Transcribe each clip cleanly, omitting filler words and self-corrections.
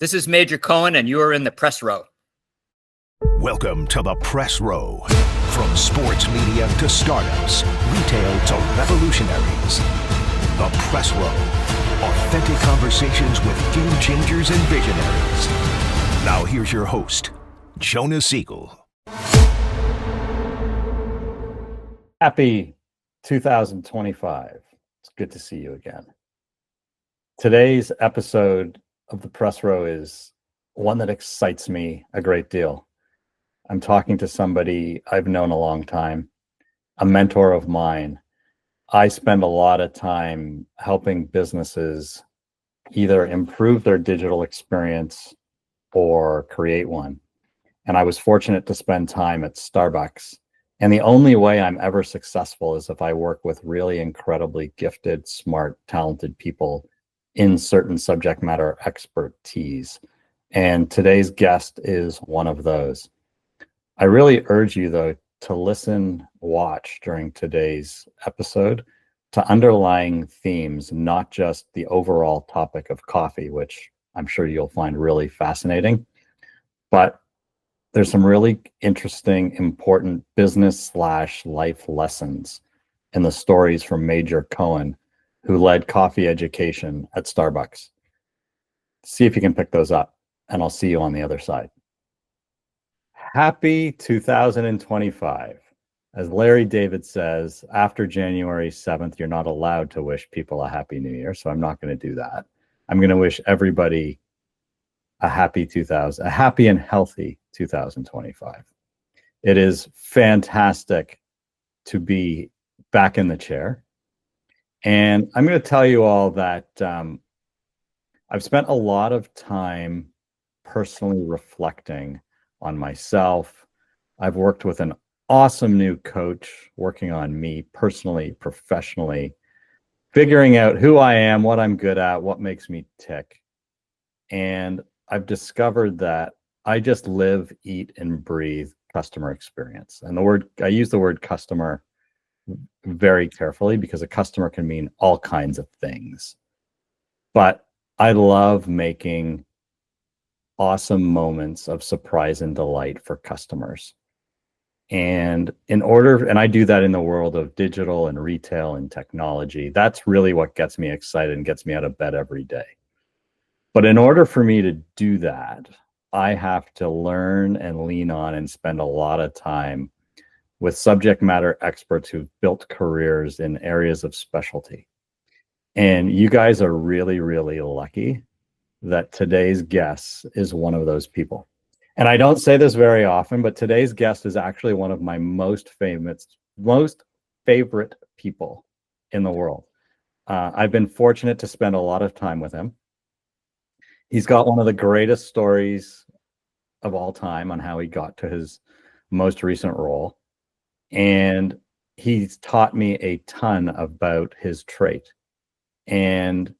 This is Major Cohen, and you are in the press row. Welcome to the press row. From sports media to startups, retail to revolutionaries. The press row. Authentic conversations with game changers and visionaries. Now here's your host, Jonah Siegel. Happy 2025. It's good to see you again. Today's episode of the press row is one that excites me a great deal. I'm talking to somebody I've known a long time, a mentor of mine. I spend a lot of time helping businesses either improve their digital experience or create one. And I was fortunate to spend time at Starbucks. And the only way I'm ever successful is if I work with really incredibly gifted, smart, talented people in certain subject matter expertise. And today's guest is one of those. I really urge you, though, to listen, watch during today's episode to underlying themes, not just the overall topic of coffee, which I'm sure you'll find really fascinating, but there's some really interesting, important business/life lessons in the stories from Major Cohen, who led coffee education at Starbucks. See if you can pick those up, and I'll see you on the other side. Happy 2025. As Larry David says, after January 7th, you're not allowed to wish people a happy new year, so I'm not going to do that. I'm going to wish everybody a happy and healthy 2025. It is fantastic to be back in the chair. And I'm going to tell you all that I've spent a lot of time personally reflecting on myself. I've worked with an awesome new coach working on me personally, professionally, figuring out who I am, what I'm good at, what makes me tick. And I've discovered that I just live, eat, and breathe customer experience. And I use the word customer very carefully because a customer can mean all kinds of things. But I love making awesome moments of surprise and delight for customers. And I do that in the world of digital and retail and technology. That's really what gets me excited and gets me out of bed every day. But in order for me to do that, I have to learn and lean on and spend a lot of time with subject matter experts who've built careers in areas of specialty. And you guys are really, really lucky that today's guest is one of those people. And I don't say this very often, but today's guest is actually one of my most favorite people in the world. I've been fortunate to spend a lot of time with him. He's got one of the greatest stories of all time on how he got to his most recent role. And he's taught me a ton about his trait. And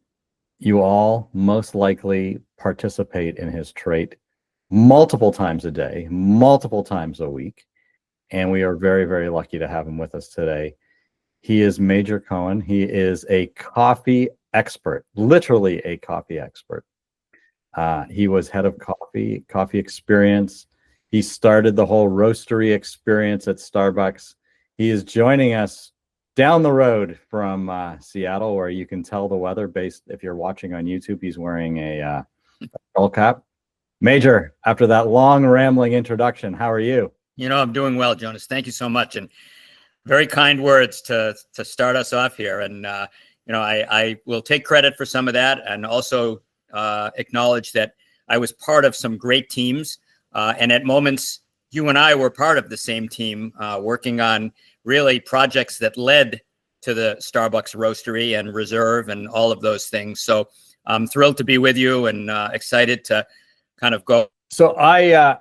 you all most likely participate in his trait multiple times a day, multiple times a week. And we are very, very lucky to have him with us today. He is Major Cohen. He is a coffee expert, literally a coffee expert. He was head of coffee experience. He started the whole roastery experience at Starbucks. He is joining us down the road from Seattle, where you can tell the weather based. If you're watching on YouTube, he's wearing a skull cap. Major, after that long rambling introduction, how are you? I'm doing well, Jonas. Thank you so much. And very kind words to start us off here. And, I will take credit for some of that and also acknowledge that I was part of some great teams. And at moments, you and I were part of the same team working on really projects that led to the Starbucks Roastery and Reserve and all of those things. So I'm thrilled to be with you and excited to kind of go. So I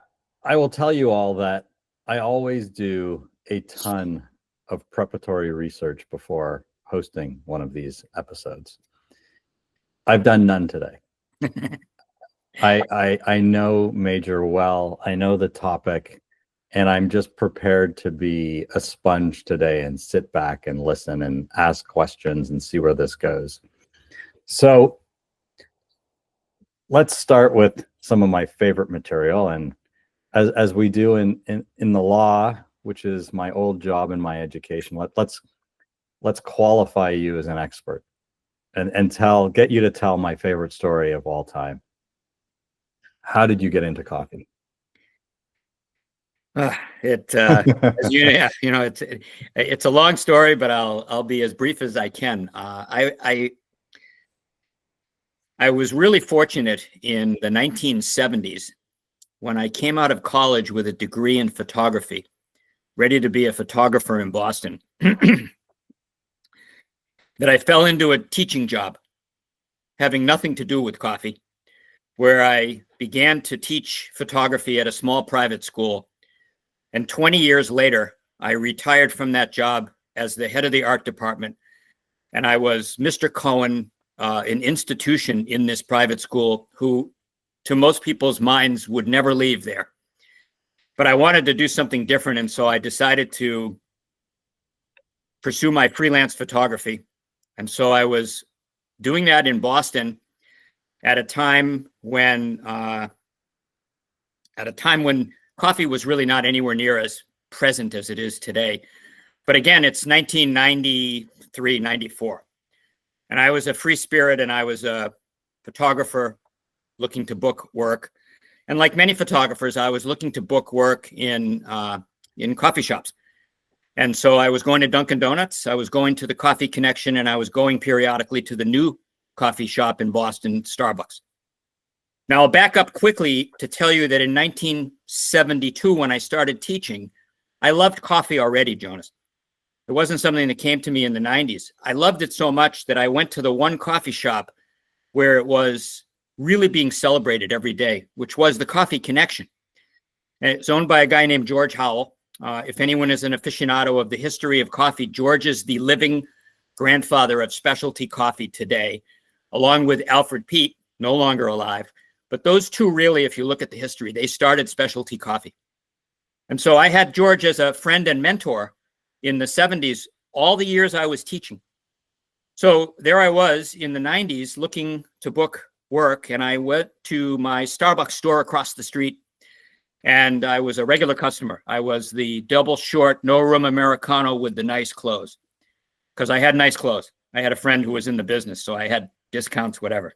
will tell you all that I always do a ton of preparatory research before hosting one of these episodes. I've done none today. I know Major well. I know the topic, and I'm just prepared to be a sponge today and sit back and listen and ask questions and see where this goes. So let's start with some of my favorite material. And as we do in the law, which is my old job and my education, let's qualify you as an expert and get you to tell my favorite story of all time. How did you get into coffee? As it's a long story, but I'll be as brief as I can. I was really fortunate in the 1970s when I came out of college with a degree in photography, ready to be a photographer in Boston, that I fell into a teaching job having nothing to do with coffee, where I began to teach photography at a small private school. And 20 years later, I retired from that job as the head of the art department. And I was Mr. Cohen, an institution in this private school who, to most people's minds, would never leave there. But I wanted to do something different. And so I decided to pursue my freelance photography. And so I was doing that in Boston at a time when coffee was really not anywhere near as present as it is today. But again, it's 1993, 94. And I was a free spirit, and I was a photographer looking to book work. And like many photographers, I was looking to book work in coffee shops. And so I was going to Dunkin' Donuts, I was going to the Coffee Connection, and I was going periodically to the new coffee shop in Boston, Starbucks. Now, I'll back up quickly to tell you that in 1972, when I started teaching, I loved coffee already, Jonas. It wasn't something that came to me in the 90s. I loved it so much that I went to the one coffee shop where it was really being celebrated every day, which was the Coffee Connection. And it's owned by a guy named George Howell. If anyone is an aficionado of the history of coffee, George is the living grandfather of specialty coffee today, along with Alfred Peet, no longer alive. But those two really, if you look at the history, they started specialty coffee. And so I had George as a friend and mentor in the 70s, all the years I was teaching. So there I was in the 90s looking to book work, and I went to my Starbucks store across the street, and I was a regular customer. I was the double short, no room Americano with the nice clothes, because I had nice clothes. I had a friend who was in the business, so I had discounts, whatever.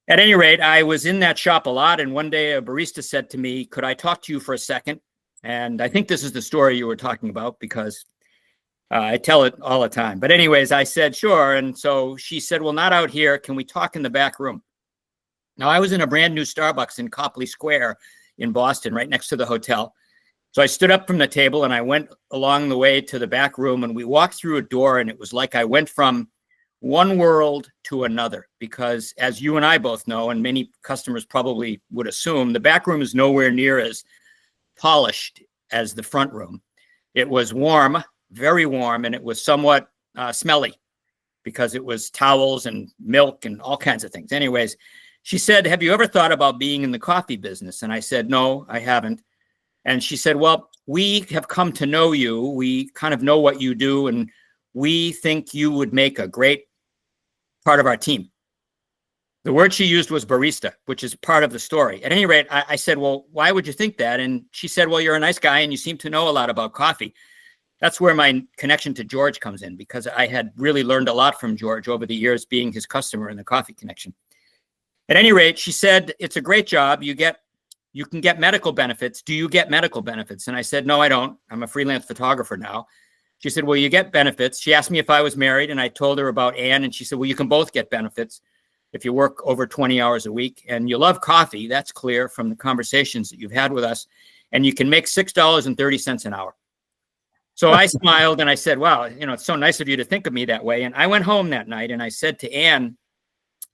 At any rate, I was in that shop a lot, and one day a barista said to me, "Could I talk to you for a second?" And I think this is the story you were talking about, because I tell it all the time. But anyways, I said, sure. And so she said, "Well, not out here. Can we talk in the back room?" Now, I was in a brand new Starbucks in Copley Square in Boston, right next to the hotel. So I stood up from the table and I went along the way to the back room, and we walked through a door, and it was like I went from one world to another, because as you and I both know, and many customers probably would assume, the back room is nowhere near as polished as the front room. It was warm, very warm, and it was somewhat smelly because it was towels and milk and all kinds of things. Anyways, she said, "Have you ever thought about being in the coffee business?" And I said, "No, I haven't." And she said, "Well, we have come to know you. We kind of know what you do, and we think you would make a great part of our team." The word she used was barista, which is part of the story. At any rate, I said, "Well, why would you think that?" And she said, "Well, you're a nice guy and you seem to know a lot about coffee." That's where my connection to George comes in, because I had really learned a lot from George over the years being his customer in the Coffee Connection. At any rate, she said, "It's a great job. You can get medical benefits. Do you get medical benefits?" And I said, "No, I don't. I'm a freelance photographer now." She said, "Well, you get benefits." She asked me if I was married, and I told her about Ann, and she said, "Well, you can both get benefits if you work over 20 hours a week, and you love coffee. That's clear from the conversations that you've had with us, and you can make $6.30 an hour." So I smiled and I said, "Wow, it's so nice of you to think of me that way." And I went home that night and I said to Ann,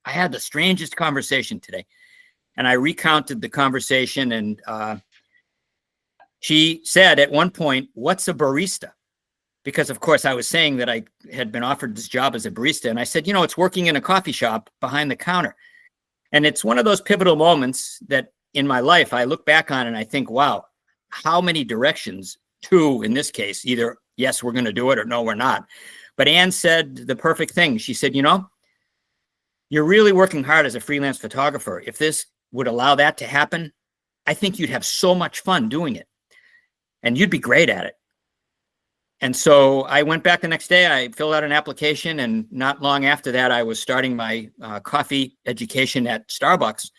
"I had the strangest conversation today." And I recounted the conversation, and she said at one point, "What's a barista?" Because, of course, I was saying that I had been offered this job as a barista. And I said, "It's working in a coffee shop behind the counter." And it's one of those pivotal moments that in my life, I look back on and I think, wow, how many directions to, in this case, either, yes, we're going to do it, or no, we're not. But Ann said the perfect thing. She said, you're really working hard as a freelance photographer. If this would allow that to happen, I think you'd have so much fun doing it and you'd be great at it. And so I went back the next day, I filled out an application, and not long after that, I was starting my coffee education at Starbucks.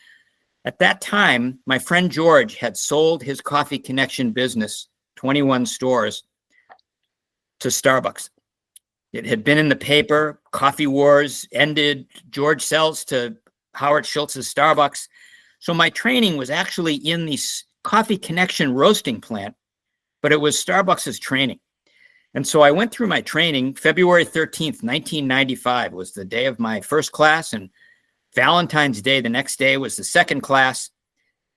At that time, my friend George had sold his Coffee Connection business, 21 stores, to Starbucks. It had been in the paper, coffee wars ended, George sells to Howard Schultz's Starbucks. So my training was actually in the Coffee Connection roasting plant, but it was Starbucks's training. And so I went through my training. February 13th, 1995 was the day of my first class, and Valentine's Day, the next day, was the second class.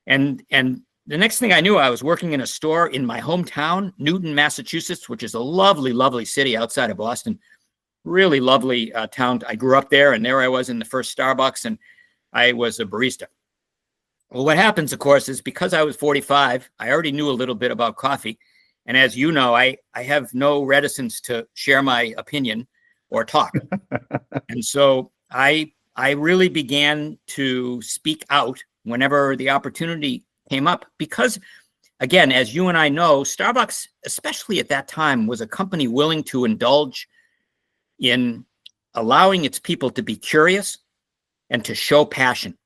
And the next thing I knew, I was working in a store in my hometown, Newton, Massachusetts, which is a lovely, lovely city outside of Boston. Really lovely town. I grew up there, and there I was in the first Starbucks, and I was a barista. Well, what happens, of course, is because I was 45, I already knew a little bit about coffee. And as you know, I have no reticence to share my opinion or talk. And so I really began to speak out whenever the opportunity came up, because, again, as you and I know, Starbucks, especially at that time, was a company willing to indulge in allowing its people to be curious and to show passion.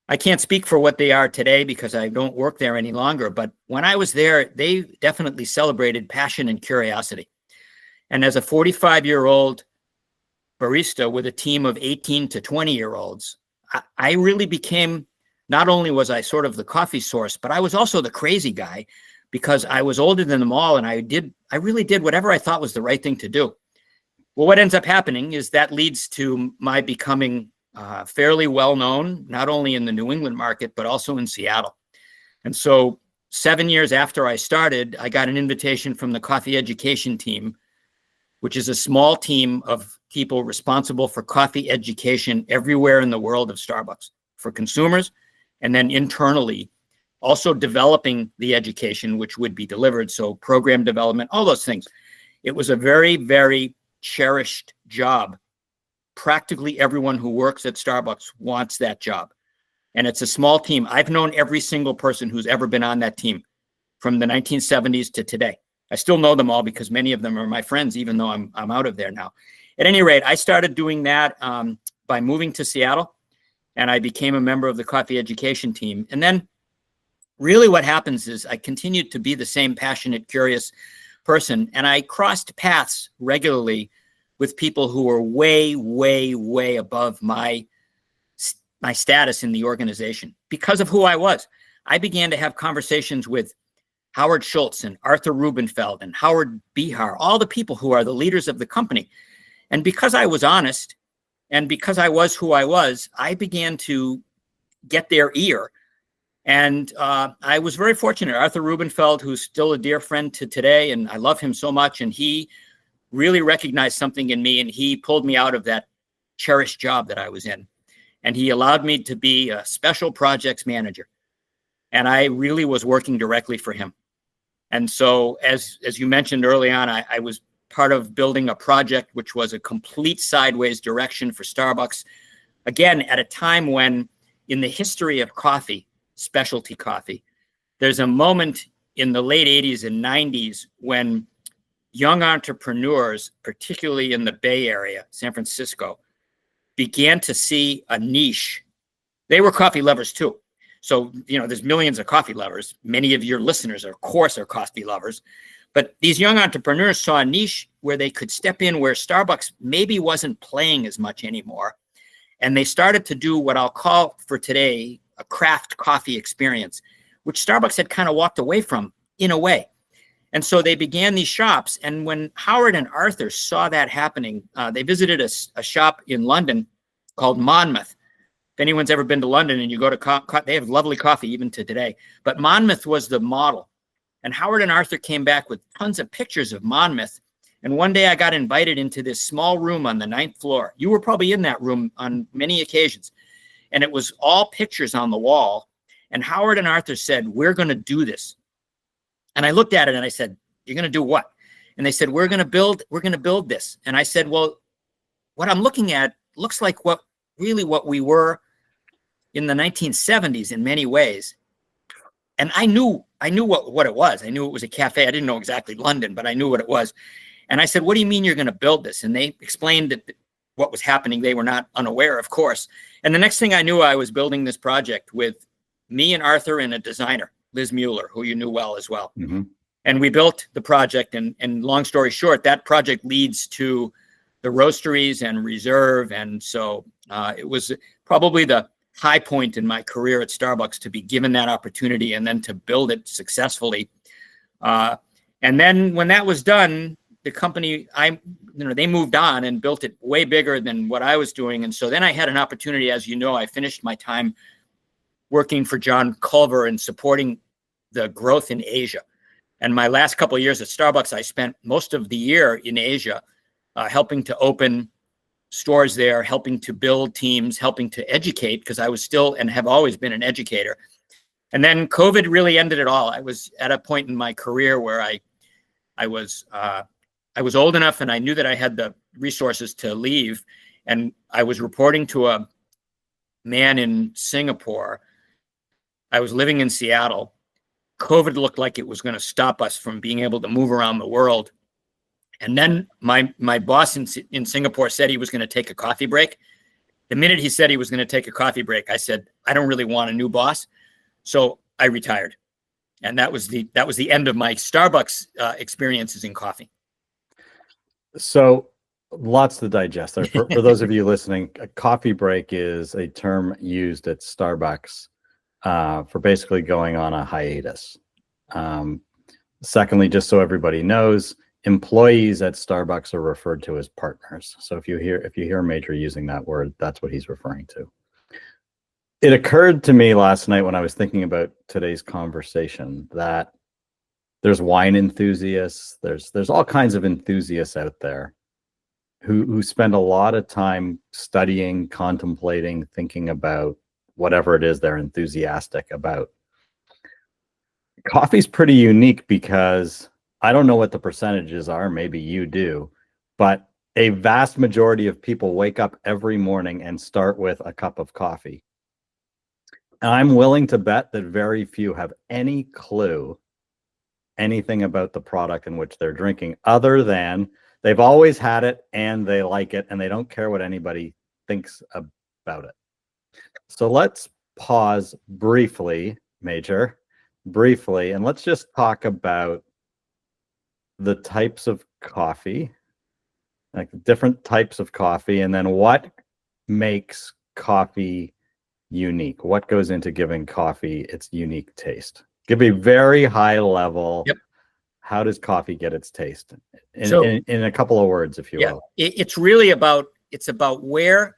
I can't speak for what they are today because I don't work there any longer, but when I was there, they definitely celebrated passion and curiosity. And as a 45-year-old barista with a team of 18 to 20-year-olds, I really became, not only was I sort of the coffee source, but I was also the crazy guy, because I was older than them all, and I really did whatever I thought was the right thing to do. Well, what ends up happening is that leads to my becoming fairly well known, not only in the New England market, but also in Seattle. And so 7 years after I started, I got an invitation from the coffee education team, which is a small team of people responsible for coffee education everywhere in the world of Starbucks, for consumers, and then internally also developing the education which would be delivered. So program development, all those things. It was a very, very cherished job. Practically everyone who works at Starbucks wants that job. And it's a small team. I've known every single person who's ever been on that team from the 1970s to today. I still know them all because many of them are my friends, even though I'm out of there now. At any rate, I started doing that by moving to Seattle, and I became a member of the coffee education team. And then really what happens is I continued to be the same passionate, curious person, and I crossed paths regularly with people who were way, way, way above my status in the organization because of who I was. I began to have conversations with Howard Schultz and Arthur Rubenfeld and Howard Behar, all the people who are the leaders of the company. And because I was honest and because I was who I was, I began to get their ear. And I was very fortunate. Arthur Rubenfeld, who's still a dear friend to today, and I love him so much, and he really recognized something in me, and he pulled me out of that cherished job that I was in. And he allowed me to be a special projects manager. And I really was working directly for him. And so, as you mentioned early on, I was part of building a project which was a complete sideways direction for Starbucks. Again, at a time when, in the history of coffee, specialty coffee, there's a moment in the late 80s and 90s when young entrepreneurs, particularly in the Bay Area, San Francisco, began to see a niche. They were coffee lovers too. So, there's millions of coffee lovers. Many of your listeners, of course, are coffee lovers. But these young entrepreneurs saw a niche where they could step in where Starbucks maybe wasn't playing as much anymore. And they started to do what I'll call for today a craft coffee experience, which Starbucks had kind of walked away from in a way. And so they began these shops. And when Howard and Arthur saw that happening, they visited a shop in London called Monmouth. If anyone's ever been to London and you go to, they have lovely coffee even to today. But Monmouth was the model. And Howard and Arthur came back with tons of pictures of Monmouth. And one day I got invited into this small room on the 9th floor. You were probably in that room on many occasions. And it was all pictures on the wall. And Howard and Arthur said, "We're going to do this." And I looked at it and I said, "You're going to do what?" And they said, we're going to build this. And I said, "Well, what I'm looking at looks like what really what we were in the 1970s in many ways. And I knew what it was. I knew it was a cafe. I didn't know exactly London, but I knew what it was. And I said, what do you mean you're going to build this? And they explained that what was happening. They were not unaware, of course. And the next thing I knew, I was building this project with me and Arthur and a designer, Liz Mueller, who you knew well as well. Mm-hmm. And we built the project. And long story short, that project leads to the roasteries and reserve. And so it was probably the high point in my career at Starbucks to be given that opportunity and then to build it successfully. And then when that was done, the company, they moved on and built it way bigger than what I was doing. And so then I had an opportunity, as you know, I finished my time working for John Culver and supporting the growth in Asia. And my last couple of years at Starbucks, I spent most of the year in Asia, helping to open stores there, helping to build teams, helping to educate, because I was still and have always been an educator. And then COVID really ended it all. I was at a point in my career where I was old enough and I knew that I had the resources to leave. And I was reporting to a man in Singapore. I was living in Seattle. COVID looked like it was going to stop us from being able to move around the world. And then my boss in Singapore said he was going to take a coffee break. The minute he said he was going to take a coffee break, I said, I don't really want a new boss. So I retired. And that was the end of my Starbucks experiences in coffee. So lots to digest there. For those of you listening, a coffee break is a term used at Starbucks for basically going on a hiatus. Secondly, just so everybody knows, employees at Starbucks are referred to as partners. So if you hear Major using that word, that's what he's referring to. It occurred to me last night when I was thinking about today's conversation that there's wine enthusiasts, there's all kinds of enthusiasts out there who spend a lot of time studying, contemplating, thinking about whatever it is they're enthusiastic about. Coffee's pretty unique because I don't know what the percentages are, maybe you do, but a vast majority of people wake up every morning and start with a cup of coffee. And I'm willing to bet that very few have any clue anything about the product in which they're drinking, other than they've always had it and they like it and they don't care what anybody thinks about it. So let's pause briefly, Major, and let's just talk about the types of coffee, like different types of coffee, and then what makes coffee unique. What goes into giving coffee its unique taste? Give me very high level. Yep. How does coffee get its taste? In a couple of words, if you will. It's really about where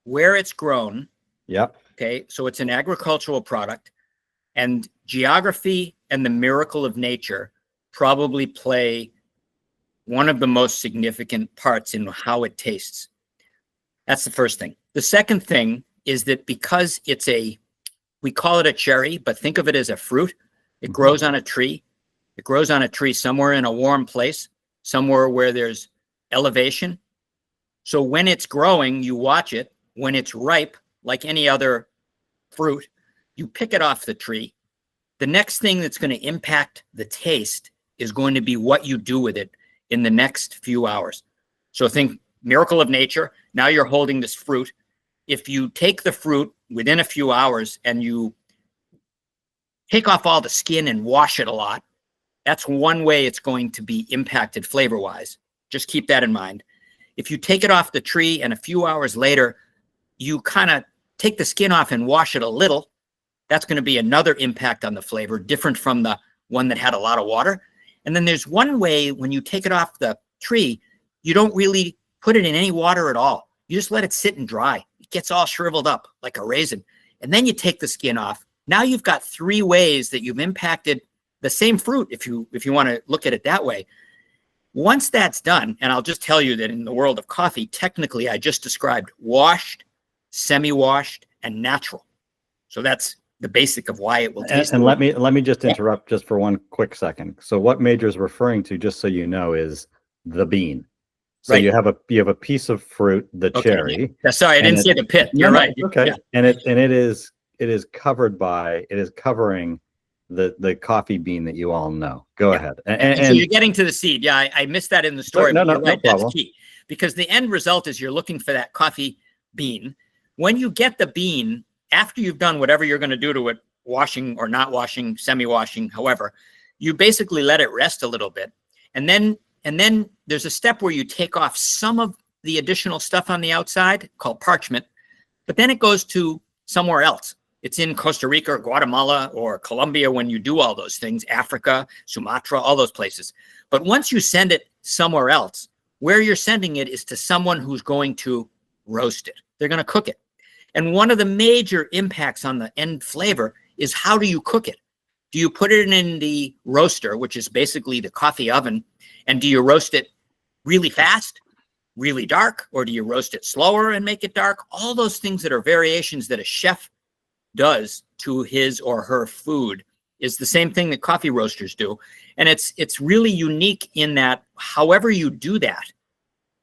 it's grown. Yep. Okay. So it's an agricultural product, and geography and the miracle of nature probably play one of the most significant parts in how it tastes. That's the first thing. The second thing is that because we call it a cherry, but think of it as a fruit. It grows on a tree. It grows on a tree somewhere in a warm place, somewhere where there's elevation. So when it's growing, you watch it. When it's ripe, like any other fruit, you pick it off the tree. The next thing that's going to impact the taste is going to be what you do with it in the next few hours. So think miracle of nature. Now you're holding this fruit. If you take the fruit within a few hours and you take off all the skin and wash it a lot, that's one way it's going to be impacted flavor-wise. Just keep that in mind. If you take it off the tree and a few hours later, you kind of take the skin off and wash it a little, that's going to be another impact on the flavor, different from the one that had a lot of water. And then there's one way when you take it off the tree, you don't really put it in any water at all. You just let it sit and dry. It gets all shriveled up like a raisin. And then you take the skin off. Now you've got three ways that you've impacted the same fruit, if you want to look at it that way. Once that's done, and I'll just tell you that in the world of coffee, technically I just described washed, semi-washed, and natural. So that's the basic of why it will taste. And let me just interrupt just for one quick second. So what Major's referring to, just so you know, is the bean. So Right. you have a piece of fruit, the Okay. cherry. Yeah, sorry, I and didn't it- say the pit. No, You're no, right. it's okay. Yeah. And it is covering the coffee bean that you all know. Go Yeah. ahead. And so you're getting to the seed. Yeah, I missed that in the story, no, but you're no right. That's problem. key, because the end result is you're looking for that coffee bean. When you get the bean, after you've done whatever you're going to do to it, washing or not washing, semi-washing, however, you basically let it rest a little bit. And then there's a step where you take off some of the additional stuff on the outside called parchment, but then it goes to somewhere else. It's in Costa Rica or Guatemala or Colombia when you do all those things, Africa, Sumatra, all those places. But once you send it somewhere else, where you're sending it is to someone who's going to roast it. They're going to cook it. And one of the major impacts on the end flavor is, how do you cook it? Do you put it in the roaster, which is basically the coffee oven, and do you roast it really fast, really dark, or do you roast it slower and make it dark? All those things that are variations that a chef does to his or her food is the same thing that coffee roasters do. And it's really unique in that however you do that,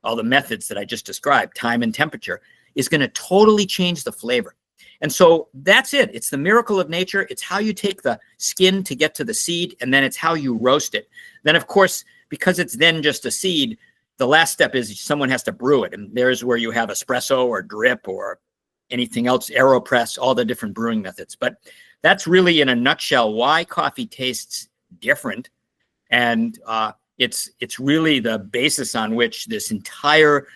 all the methods that I just described, time and temperature, is going to totally change the flavor. And so that's it. It's the miracle of nature. It's how you take the skin to get to the seed, and then it's how you roast it. Then, of course, because it's then just a seed, the last step is someone has to brew it. And there's where you have espresso or drip or anything else, AeroPress, all the different brewing methods. But that's really, in a nutshell, why coffee tastes different. And it's really the basis on which this entire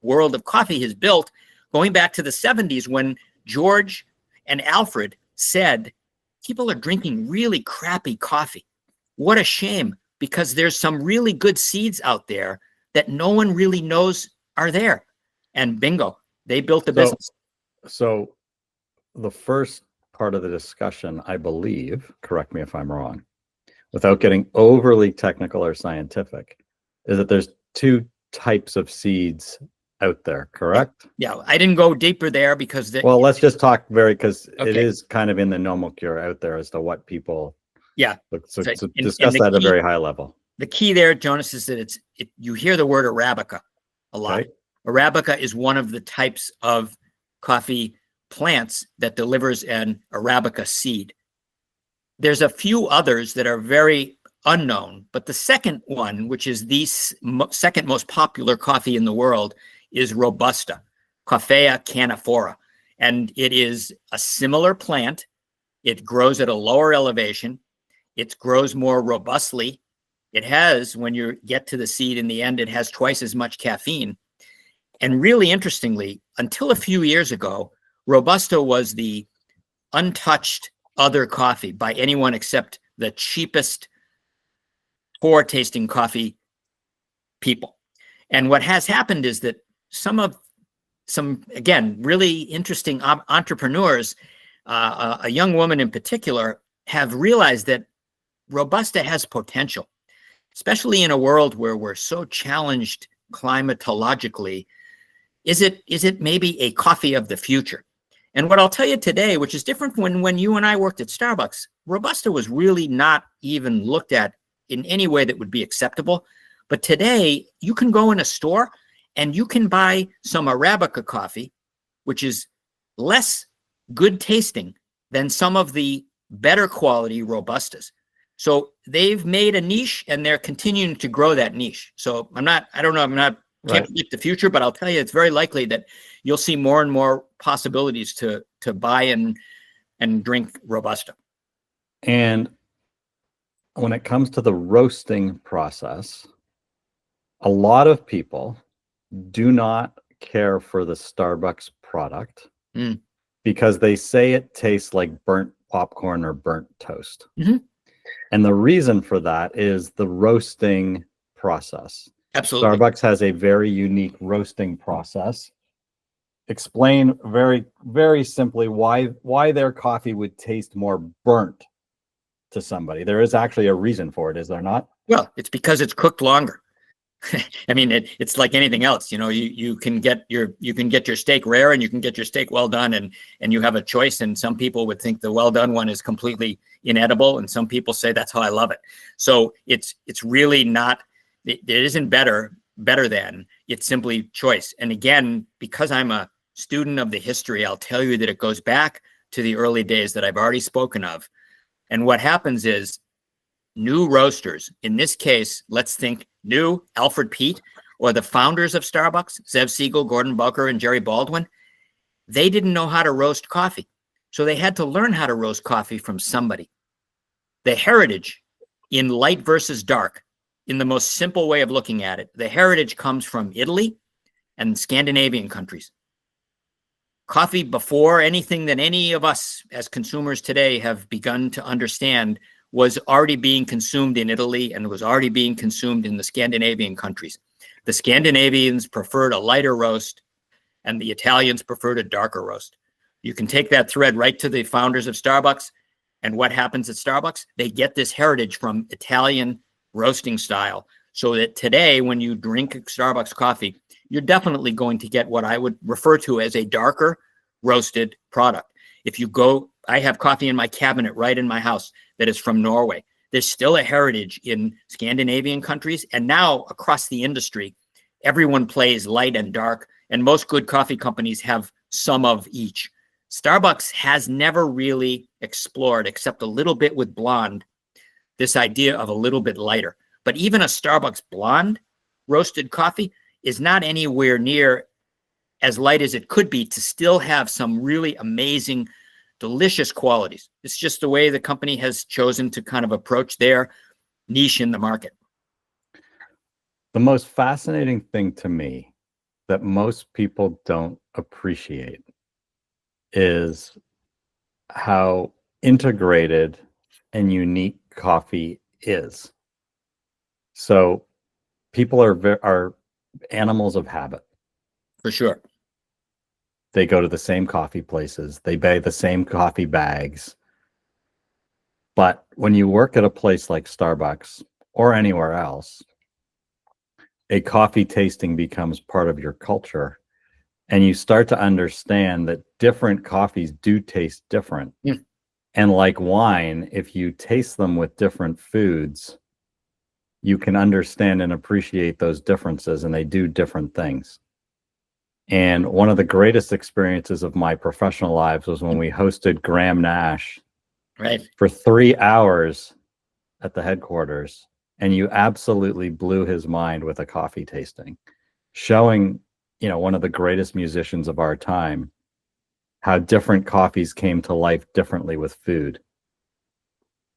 world of coffee is built, going back to the 70s when George and Alfred said, people are drinking really crappy coffee. What a shame, because there's some really good seeds out there that no one really knows are there. And bingo, they built the business. So the first part of the discussion, I believe, correct me if I'm wrong, without getting overly technical or scientific, is that there's two types of seeds out there, correct? Yeah, I didn't go deeper there because well, let's just talk because it Okay. is kind of in the nomenclature out there as to what people look. So and discuss the that at a key- very high level. The key there, Jonas, is that you hear the word Arabica a lot. Okay. Arabica is one of the types of coffee plants that delivers an Arabica seed. There's a few others that are very unknown, but the second one, which is the second most popular coffee in the world, is Robusta, Coffea canephora. And it is a similar plant. It grows at a lower elevation. It grows more robustly. It has, when you get to the seed in the end, it has twice as much caffeine. And really interestingly, until a few years ago, Robusta was the untouched other coffee by anyone except the cheapest, poor tasting coffee people. And what has happened is that some again, really interesting entrepreneurs, a young woman in particular, have realized that Robusta has potential, especially in a world where we're so challenged climatologically. Is it maybe a coffee of the future? And what I'll tell you today, which is different when you and I worked at Starbucks, Robusta was really not even looked at in any way that would be acceptable. But today, you can go in a store and you can buy some Arabica coffee, which is less good tasting than some of the better quality Robustas. So they've made a niche and they're continuing to grow that niche. So can't predict the future, but I'll tell you, it's very likely that you'll see more and more possibilities to buy and drink Robusta. And when it comes to the roasting process, a lot of people do not care for the Starbucks product because they say it tastes like burnt popcorn or burnt toast. Mm-hmm. And the reason for that is the roasting process. Absolutely. Starbucks has a very unique roasting process. Explain very, very simply why their coffee would taste more burnt to somebody. There is actually a reason for it, is there not? Well, it's because it's cooked longer. I mean, it's like anything else. You know, you can get your steak rare and you can get your steak well done, and you have a choice. And some people would think the well done one is completely inedible, and some people say that's how I love it. So it's really not. It isn't better better than. It's simply choice. And again, because I'm a student of the history, I'll tell you that it goes back to the early days that I've already spoken of. And what happens is new roasters, in this case, let's think new Alfred Peet or the founders of Starbucks, Zev Siegel, Gordon Bucker, and Jerry Baldwin, they didn't know how to roast coffee. So they had to learn how to roast coffee from somebody. The heritage in light versus dark, in the most simple way of looking at it, the heritage comes from Italy and Scandinavian countries. Coffee, before anything that any of us as consumers today have begun to understand, was already being consumed in Italy and was already being consumed in the Scandinavian countries. The Scandinavians preferred a lighter roast and the Italians preferred a darker roast. You can take that thread right to the founders of Starbucks, and what happens at Starbucks? They get this heritage from Italian roasting style, so that today when you drink Starbucks coffee, you're definitely going to get what I would refer to as a darker roasted product. If you go, I have coffee in my cabinet right in my house that is from Norway. There's still a heritage in Scandinavian countries, and now across the industry, everyone plays light and dark, and most good coffee companies have some of each. Starbucks has never really explored, except a little bit with blonde, this idea of a little bit lighter. But even a Starbucks blonde roasted coffee is not anywhere near as light as it could be to still have some really amazing, delicious qualities. It's just the way the company has chosen to kind of approach their niche in the market. The most fascinating thing to me that most people don't appreciate is how integrated and unique coffee is. So people are animals of habit. For sure. They go to the same coffee places. They buy the same coffee bags. But when you work at a place like Starbucks or anywhere else, a coffee tasting becomes part of your culture. And you start to understand that different coffees do taste different. Mm. And like wine, if you taste them with different foods, you can understand and appreciate those differences, and they do different things. And one of the greatest experiences of my professional lives was when we hosted Graham Nash for 3 hours at the headquarters, and you absolutely blew his mind with a coffee tasting, showing, one of the greatest musicians of our time, how different coffees came to life differently with food.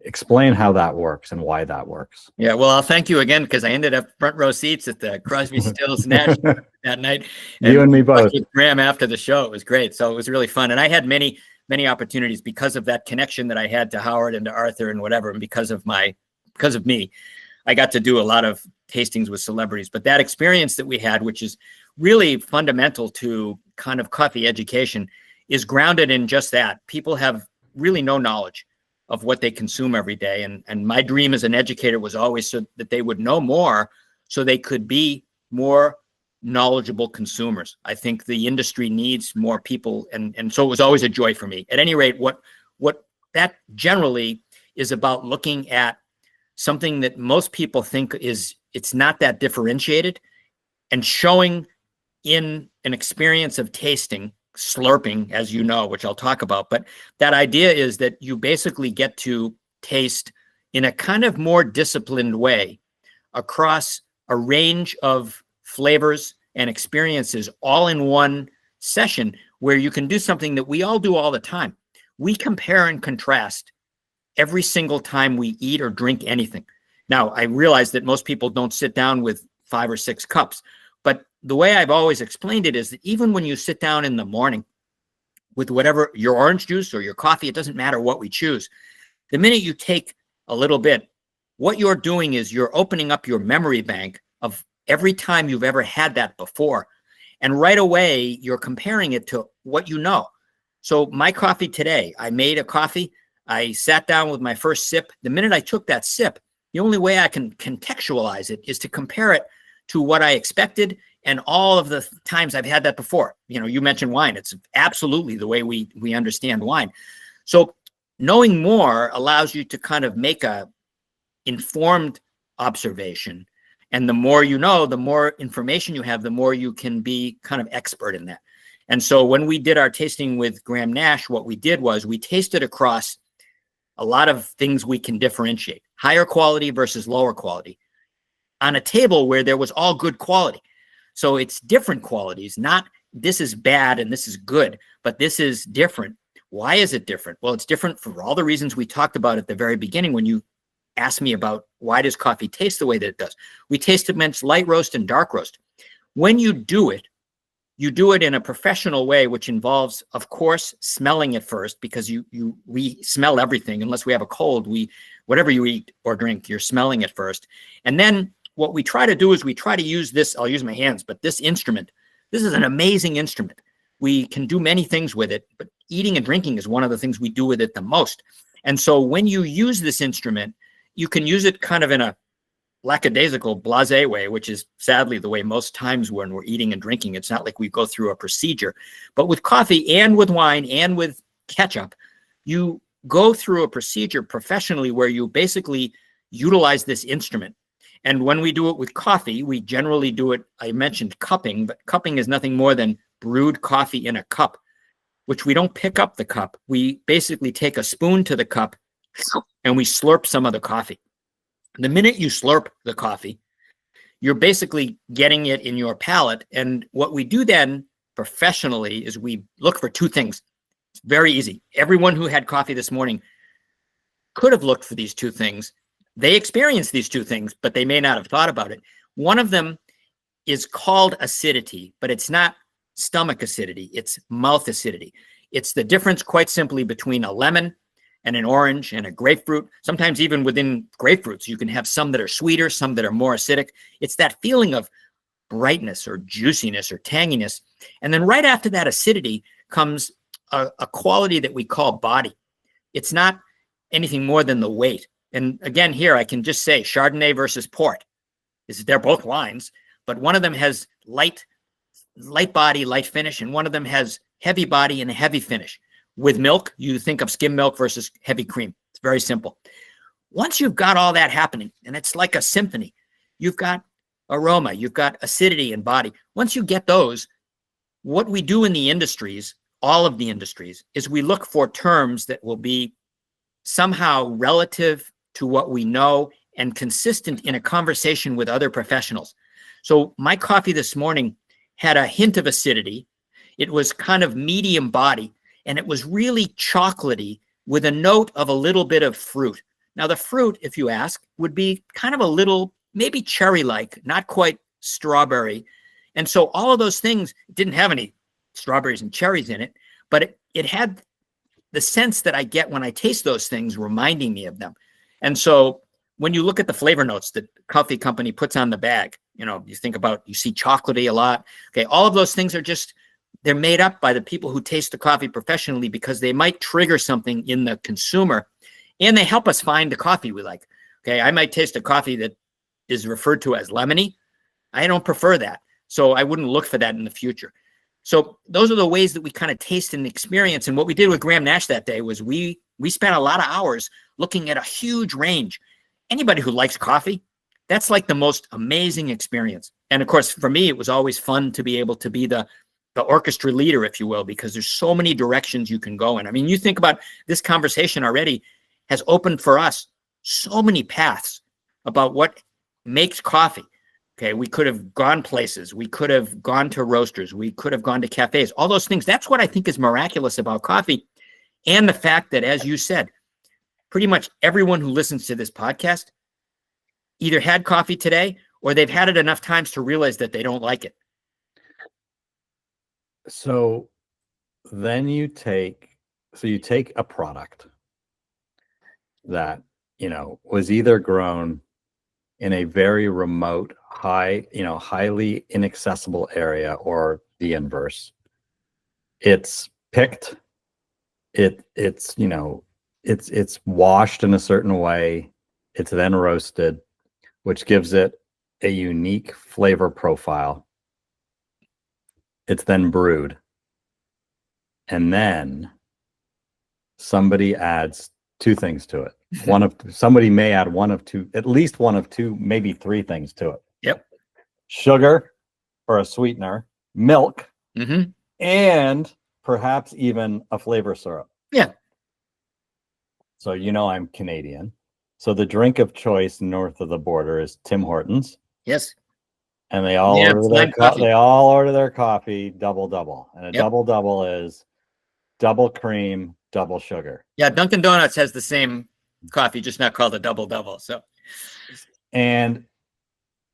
Explain how that works and why that works. Yeah, well, I'll thank you again, because I ended up front row seats at the Crosby, Stills Nash that night. You and me both. With Graham after the show, it was great. So it was really fun, and I had many opportunities because of that connection that I had to Howard and to Arthur and whatever, and because of me, I got to do a lot of tastings with celebrities. But that experience that we had, which is really fundamental to kind of coffee education, is grounded in just that. People have really no knowledge of what they consume every day. And my dream as an educator was always so that they would know more, so they could be more knowledgeable consumers. I think the industry needs more people. And so it was always a joy for me. At any rate, what that generally is about, looking at something that most people think it's not that differentiated, and showing in an experience of tasting, slurping, as you know, which I'll talk about. But that idea is that you basically get to taste in a kind of more disciplined way across a range of flavors and experiences all in one session, where you can do something that we all do all the time. We compare and contrast every single time we eat or drink anything. Now, I realize that most people don't sit down with 5 or 6 cups, but the way I've always explained it is that even when you sit down in the morning with whatever, your orange juice or your coffee, it doesn't matter what we choose. The minute you take a little bit, what you're doing is you're opening up your memory bank of every time you've ever had that before. And right away, you're comparing it to what you know. So my coffee today, I made a coffee. I sat down with my first sip. The minute I took that sip, the only way I can contextualize it is to compare it to what I expected and all of the times I've had that before. You mentioned wine. It's absolutely the way we understand wine. So knowing more allows you to kind of make a informed observation And the more you know, the more information you have, the more you can be kind of expert in that. And so when we did our tasting with Graham Nash, what we did was we tasted across a lot of things we can differentiate, higher quality versus lower quality, on a table where there was all good quality. So it's different qualities, not this is bad and this is good, but this is different. Why is it different? Well, it's different for all the reasons we talked about at the very beginning when you asked me about why does coffee taste the way that it does. We tasted men's light roast and dark roast. When you do it in a professional way, which involves, of course, smelling it first, because we smell everything. Unless we have a cold, whatever you eat or drink, you're smelling it first. And then what we try to do is we try to use this, I'll use my hands, but this instrument, this is an amazing instrument. We can do many things with it, but eating and drinking is one of the things we do with it the most. And so when you use this instrument, you can use it kind of in a lackadaisical, blasé way, which is sadly the way most times when we're eating and drinking. It's not like we go through a procedure. But with coffee and with wine and with ketchup, you go through a procedure professionally where you basically utilize this instrument. And when we do it with coffee, we generally do it, I mentioned cupping, but cupping is nothing more than brewed coffee in a cup, which we don't pick up the cup. We basically take a spoon to the cup and we slurp some of the coffee. The minute you slurp the coffee, you're basically getting it in your palate. And what we do then professionally is we look for two things. It's very easy. Everyone who had coffee this morning could have looked for these two things. They experienced these two things, but they may not have thought about it. One of them is called acidity, but it's not stomach acidity. It's mouth acidity. It's the difference, quite simply, between a lemon and an orange and a grapefruit. Sometimes even within grapefruits, you can have some that are sweeter, some that are more acidic. It's that feeling of brightness or juiciness or tanginess. And then right after that acidity comes a quality that we call body. It's not anything more than the weight. And again, here I can just say Chardonnay versus port. They're both wines, but one of them has light body, light finish, and one of them has heavy body and a heavy finish. With milk, you think of skim milk versus heavy cream. It's very simple. Once you've got all that happening, and it's like a symphony, you've got aroma, you've got acidity and body. Once you get those, what we do in the industries, all of the industries, is we look for terms that will be somehow relative to what we know and consistent in a conversation with other professionals. So my coffee this morning had a hint of acidity. It was kind of medium body, and it was really chocolatey with a note of a little bit of fruit. Now, the fruit, if you ask, would be kind of a little, maybe cherry-like, not quite strawberry. And so all of those things didn't have any strawberries and cherries in it, but it had the sense that I get when I taste those things reminding me of them. And so when you look at the flavor notes that coffee company puts on the bag, you think about, you see chocolatey a lot. Okay, all of those things are they're made up by the people who taste the coffee professionally because they might trigger something in the consumer, and they help us find the coffee we like. Okay, I might taste a coffee that is referred to as lemony. I don't prefer that, so I wouldn't look for that in the future. So those are the ways that we kind of taste and experience. And what we did with Graham Nash that day was we spent a lot of hours looking at a huge range. Anybody who likes coffee, that's like the most amazing experience. And of course, for me, it was always fun to be able to be the orchestra leader, if you will, because there's so many directions you can go in. I mean, you think about this conversation already has opened for us so many paths about what makes coffee. Okay, we could have gone places. We could have gone to roasters. We could have gone to cafes. All those things. That's what I think is miraculous about coffee. And the fact that, as you said, pretty much everyone who listens to this podcast either had coffee today or they've had it enough times to realize that they don't like it. So then you take a product that, was either grown in a very remote, highly inaccessible area, or the inverse. It's picked, it's washed in a certain way. It's then roasted, which gives it a unique flavor profile. It's then brewed. And then somebody adds two things to it. Somebody may add one of two, at least one of two, maybe three things to it. sugar or a sweetener, milk, Mm-hmm. and perhaps even a flavor syrup. Yeah. So I'm Canadian. So the drink of choice north of the border is Tim Hortons, Yes. and they all Yeah, order fine coffee. they all order their coffee double, and a Yep. double is double cream, double sugar. Yeah, Dunkin' Donuts has the same coffee, just not called a double. So, and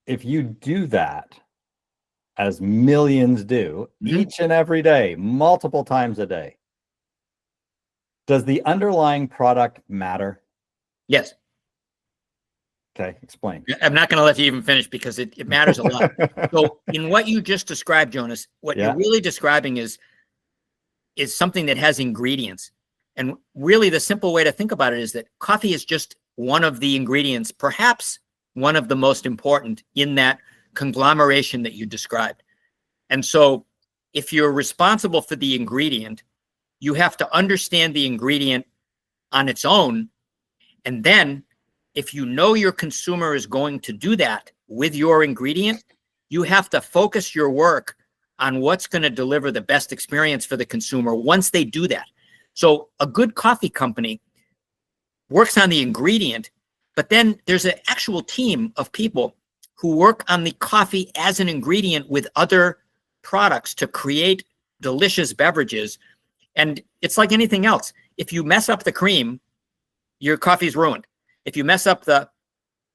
if you do that, as millions do, each and every day, multiple times a day, does the underlying product matter? yes. Okay, explain. I'm not going to let you even finish because it matters a lot. So, in what you just described, Jonas, what you're really describing is something that has ingredients. And really, the simple way to think about it is that coffee is just one of the ingredients, perhaps one of the most important in that conglomeration that you described. And so, if you're responsible for the ingredient, you have to understand the ingredient on its own. And then, if you know your consumer is going to do that with your ingredient, you have to focus your work on what's going to deliver the best experience for the consumer once they do that. So a good coffee company works on the ingredient, but then there's an actual team of people who work on the coffee as an ingredient with other products to create delicious beverages. And it's like anything else. If you mess up the cream, your coffee's ruined. If you mess up the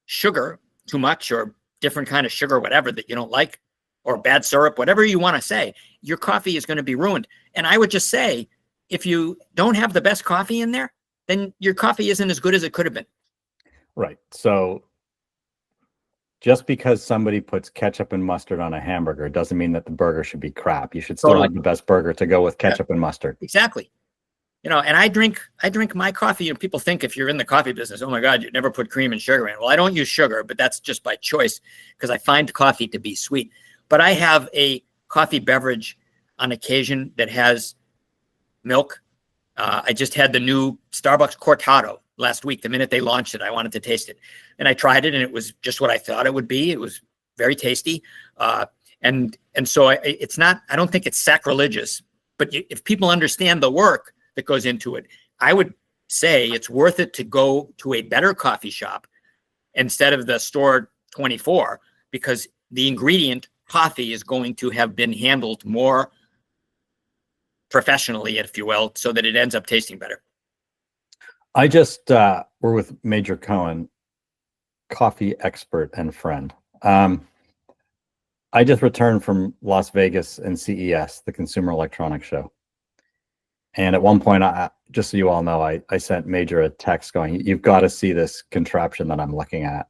sugar too much or different kind of sugar, whatever that you don't like, or bad syrup, whatever you want to say, your coffee is going to be ruined. And I would just say, if you don't have the best coffee in there, then your coffee isn't as good as it could have been. Right. So just because somebody puts ketchup and mustard on a hamburger doesn't mean that the burger should be crap. You should still have the best burger to go with ketchup and mustard. Exactly. And I drink my coffee, and people think if you're in the coffee business, oh my God, you never put cream and sugar in. Well, I don't use sugar, but that's just by choice because I find coffee to be sweet. But I have a coffee beverage on occasion that has milk. I just had the new Starbucks Cortado last week. The minute they launched it, I wanted to taste it. And I tried it, and it was just what I thought it would be. It was very tasty. And so it's not, I don't think it's sacrilegious. But if people understand the work that goes into it, I would say it's worth it to go to a better coffee shop instead of the store 24, because the ingredient coffee is going to have been handled more professionally, if you will, so that it ends up tasting better. I just we're with Major Cohen, coffee expert and friend. I just returned from Las Vegas and CES, the Consumer Electronics Show. And at one point, just so you all know, I sent Major a text going, "You've got to see this contraption that I'm looking at."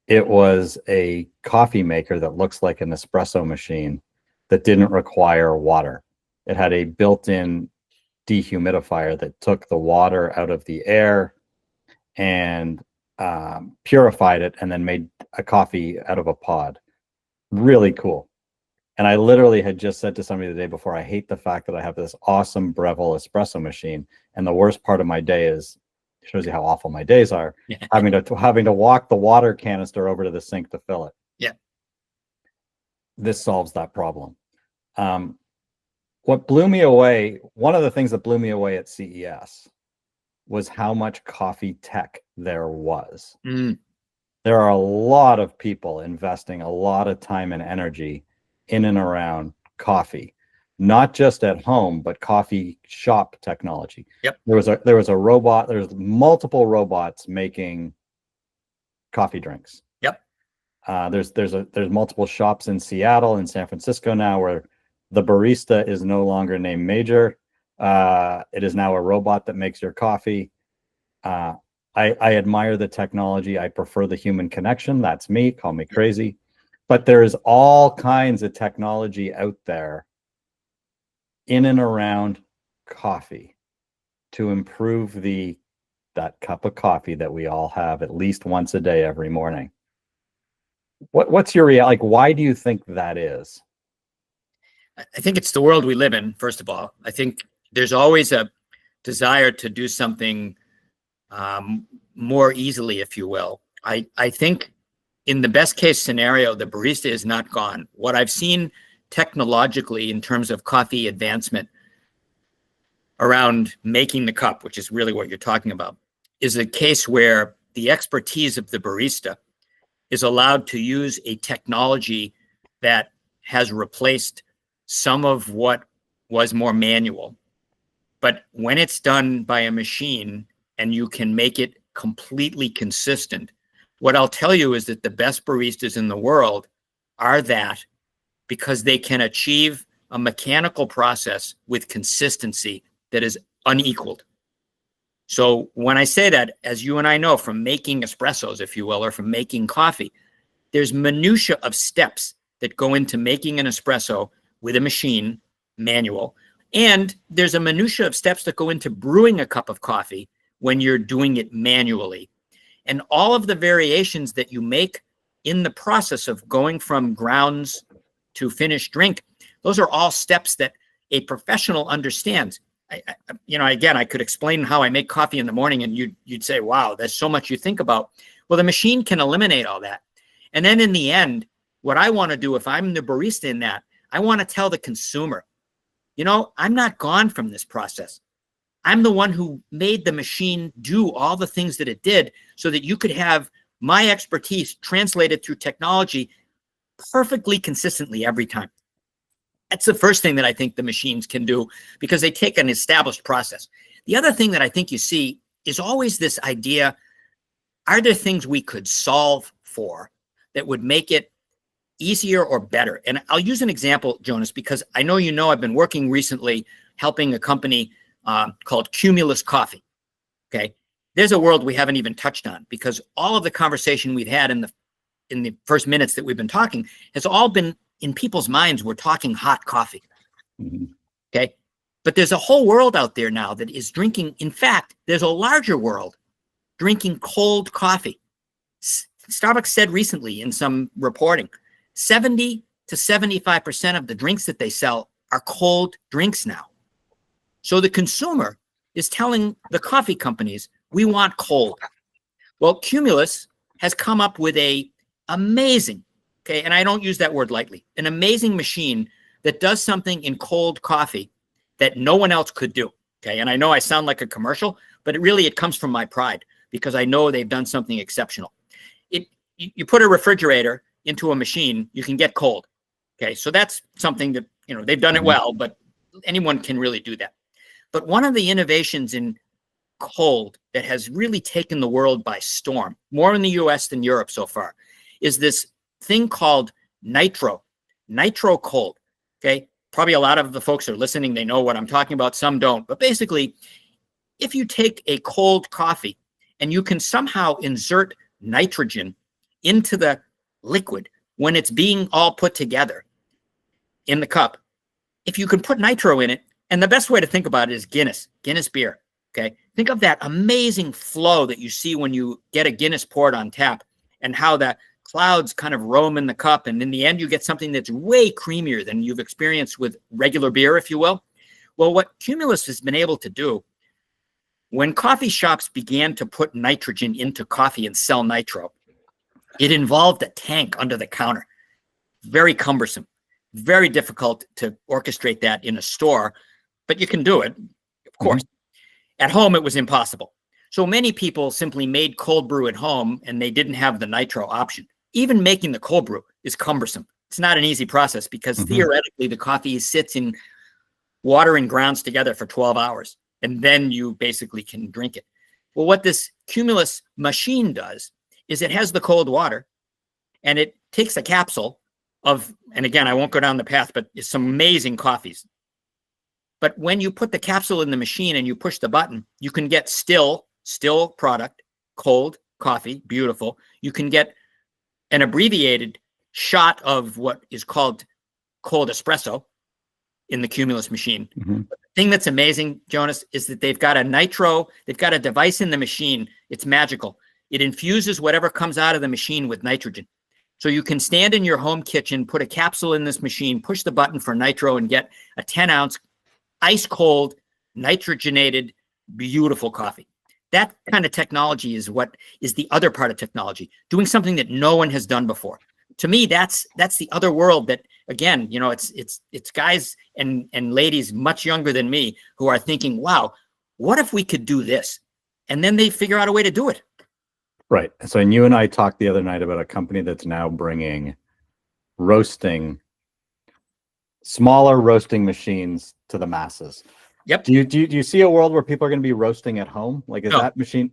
It was a coffee maker that looks like an espresso machine that didn't require water. It had a built-in dehumidifier that took the water out of the air and purified it and then made a coffee out of a pod. Really cool. And I literally had just said to somebody the day before, I hate the fact that I have this awesome Breville espresso machine. And the worst part of my day is, it shows you how awful my days are, having to walk the water canister over to the sink to fill it. Yeah. This solves that problem. What blew me away, one of the things that blew me away at CES was how much coffee tech there was. There are a lot of people investing a lot of time and energy in and around coffee, not just at home, but coffee shop technology. Yep. There was a robot, there's multiple robots making coffee drinks. Yep. There's multiple shops in Seattle and San Francisco now where the barista is no longer named Major. It is now a robot that makes your coffee. I admire the technology. I prefer the human connection. That's me. Call me crazy. But there is all kinds of technology out there in and around coffee to improve that cup of coffee that we all have at least once a day every morning. What's your like? Why do you think that is? I think it's the world we live in, first of all. I think there's always a desire to do something more easily, if you will. I think in the best case scenario, the barista is not gone. What I've seen technologically in terms of coffee advancement around making the cup, which is really what you're talking about, is a case where the expertise of the barista is allowed to use a technology that has replaced some of what was more manual. But when it's done by a machine and you can make it completely consistent, what I'll tell you is that the best baristas in the world are that because they can achieve a mechanical process with consistency that is unequaled. So when I say that, as you and I know from making espressos, if you will, or from making coffee, there's minutia of steps that go into making an espresso with a machine, manual, and there's a minutia of steps that go into brewing a cup of coffee when you're doing it manually. And all of the variations that you make in the process of going from grounds to finished drink, those are all steps that a professional understands. Again, I could explain how I make coffee in the morning and you'd say, wow, there's so much you think about. Well, the machine can eliminate all that. And then in the end, what I want to do, if I'm the barista in that, I want to tell the consumer, I'm not gone from this process. I'm the one who made the machine do all the things that it did so that you could have my expertise translated through technology perfectly consistently every time. That's the first thing that I think the machines can do because they take an established process. The other thing that I think you see is always this idea, are there things we could solve for that would make it easier or better? And I'll use an example, Jonas, because I know I've been working recently helping a company called Cumulus Coffee. Okay. There's a world we haven't even touched on because all of the conversation we've had in the first minutes that we've been talking has all been in people's minds. We're talking hot coffee. Mm-hmm. Okay. But there's a whole world out there now that is drinking. In fact, there's a larger world drinking cold coffee. Starbucks said recently in some reporting, 70 to 75% of the drinks that they sell are cold drinks now. So the consumer is telling the coffee companies, we want cold. Well, Cumulus has come up with a amazing, okay, and I don't use that word lightly, an amazing machine that does something in cold coffee that no one else could do. Okay, and I know I sound like a commercial, but it comes from my pride because I know they've done something exceptional. You put a refrigerator into a machine, you can get cold. Okay, so that's something that, they've done it well, but anyone can really do that. But one of the innovations in cold that has really taken the world by storm, more in the US than Europe so far, is this thing called nitro cold. Okay, probably a lot of the folks who are listening, they know what I'm talking about, some don't. But basically, if you take a cold coffee and you can somehow insert nitrogen into the liquid when it's being all put together in the cup, if you can put nitro in it, and the best way to think about it is Guinness beer, okay? Think of that amazing flow that you see when you get a Guinness poured on tap and how the clouds kind of roam in the cup, and in the end you get something that's way creamier than you've experienced with regular beer, if you will. Well, what Cumulus has been able to do, when coffee shops began to put nitrogen into coffee and sell nitro, it involved a tank under the counter. Very cumbersome, very difficult to orchestrate that in a store, but you can do it, of course. Mm-hmm. At home, it was impossible. So many people simply made cold brew at home and they didn't have the nitro option. Even making the cold brew is cumbersome. It's not an easy process because theoretically the coffee sits in water and grounds together for 12 hours, and then you basically can drink it. Well, what this Cumulus machine does is it has the cold water and it takes a capsule of, and again, I won't go down the path, but it's some amazing coffees. But when you put the capsule in the machine and you push the button, you can get still product, cold coffee, beautiful. You can get an abbreviated shot of what is called cold espresso in the Cumulus machine. Mm-hmm. The thing that's amazing, Jonas, is that they've got a device in the machine. It's magical. It infuses whatever comes out of the machine with nitrogen. So you can stand in your home kitchen, put a capsule in this machine, push the button for nitro, and get a 10-ounce ice cold, nitrogenated, beautiful coffee. that kind of technology is what is the other part of technology, doing something that no one has done before. To me, that's the other world that, again, it's guys and ladies much younger than me who are thinking, wow, what if we could do this? And then they figure out a way to do it. Right. So, and you and I talked the other night about a company that's now bringing smaller roasting machines to the masses. Yep. Do you see a world where people are going to be roasting at home? Like, is that machine?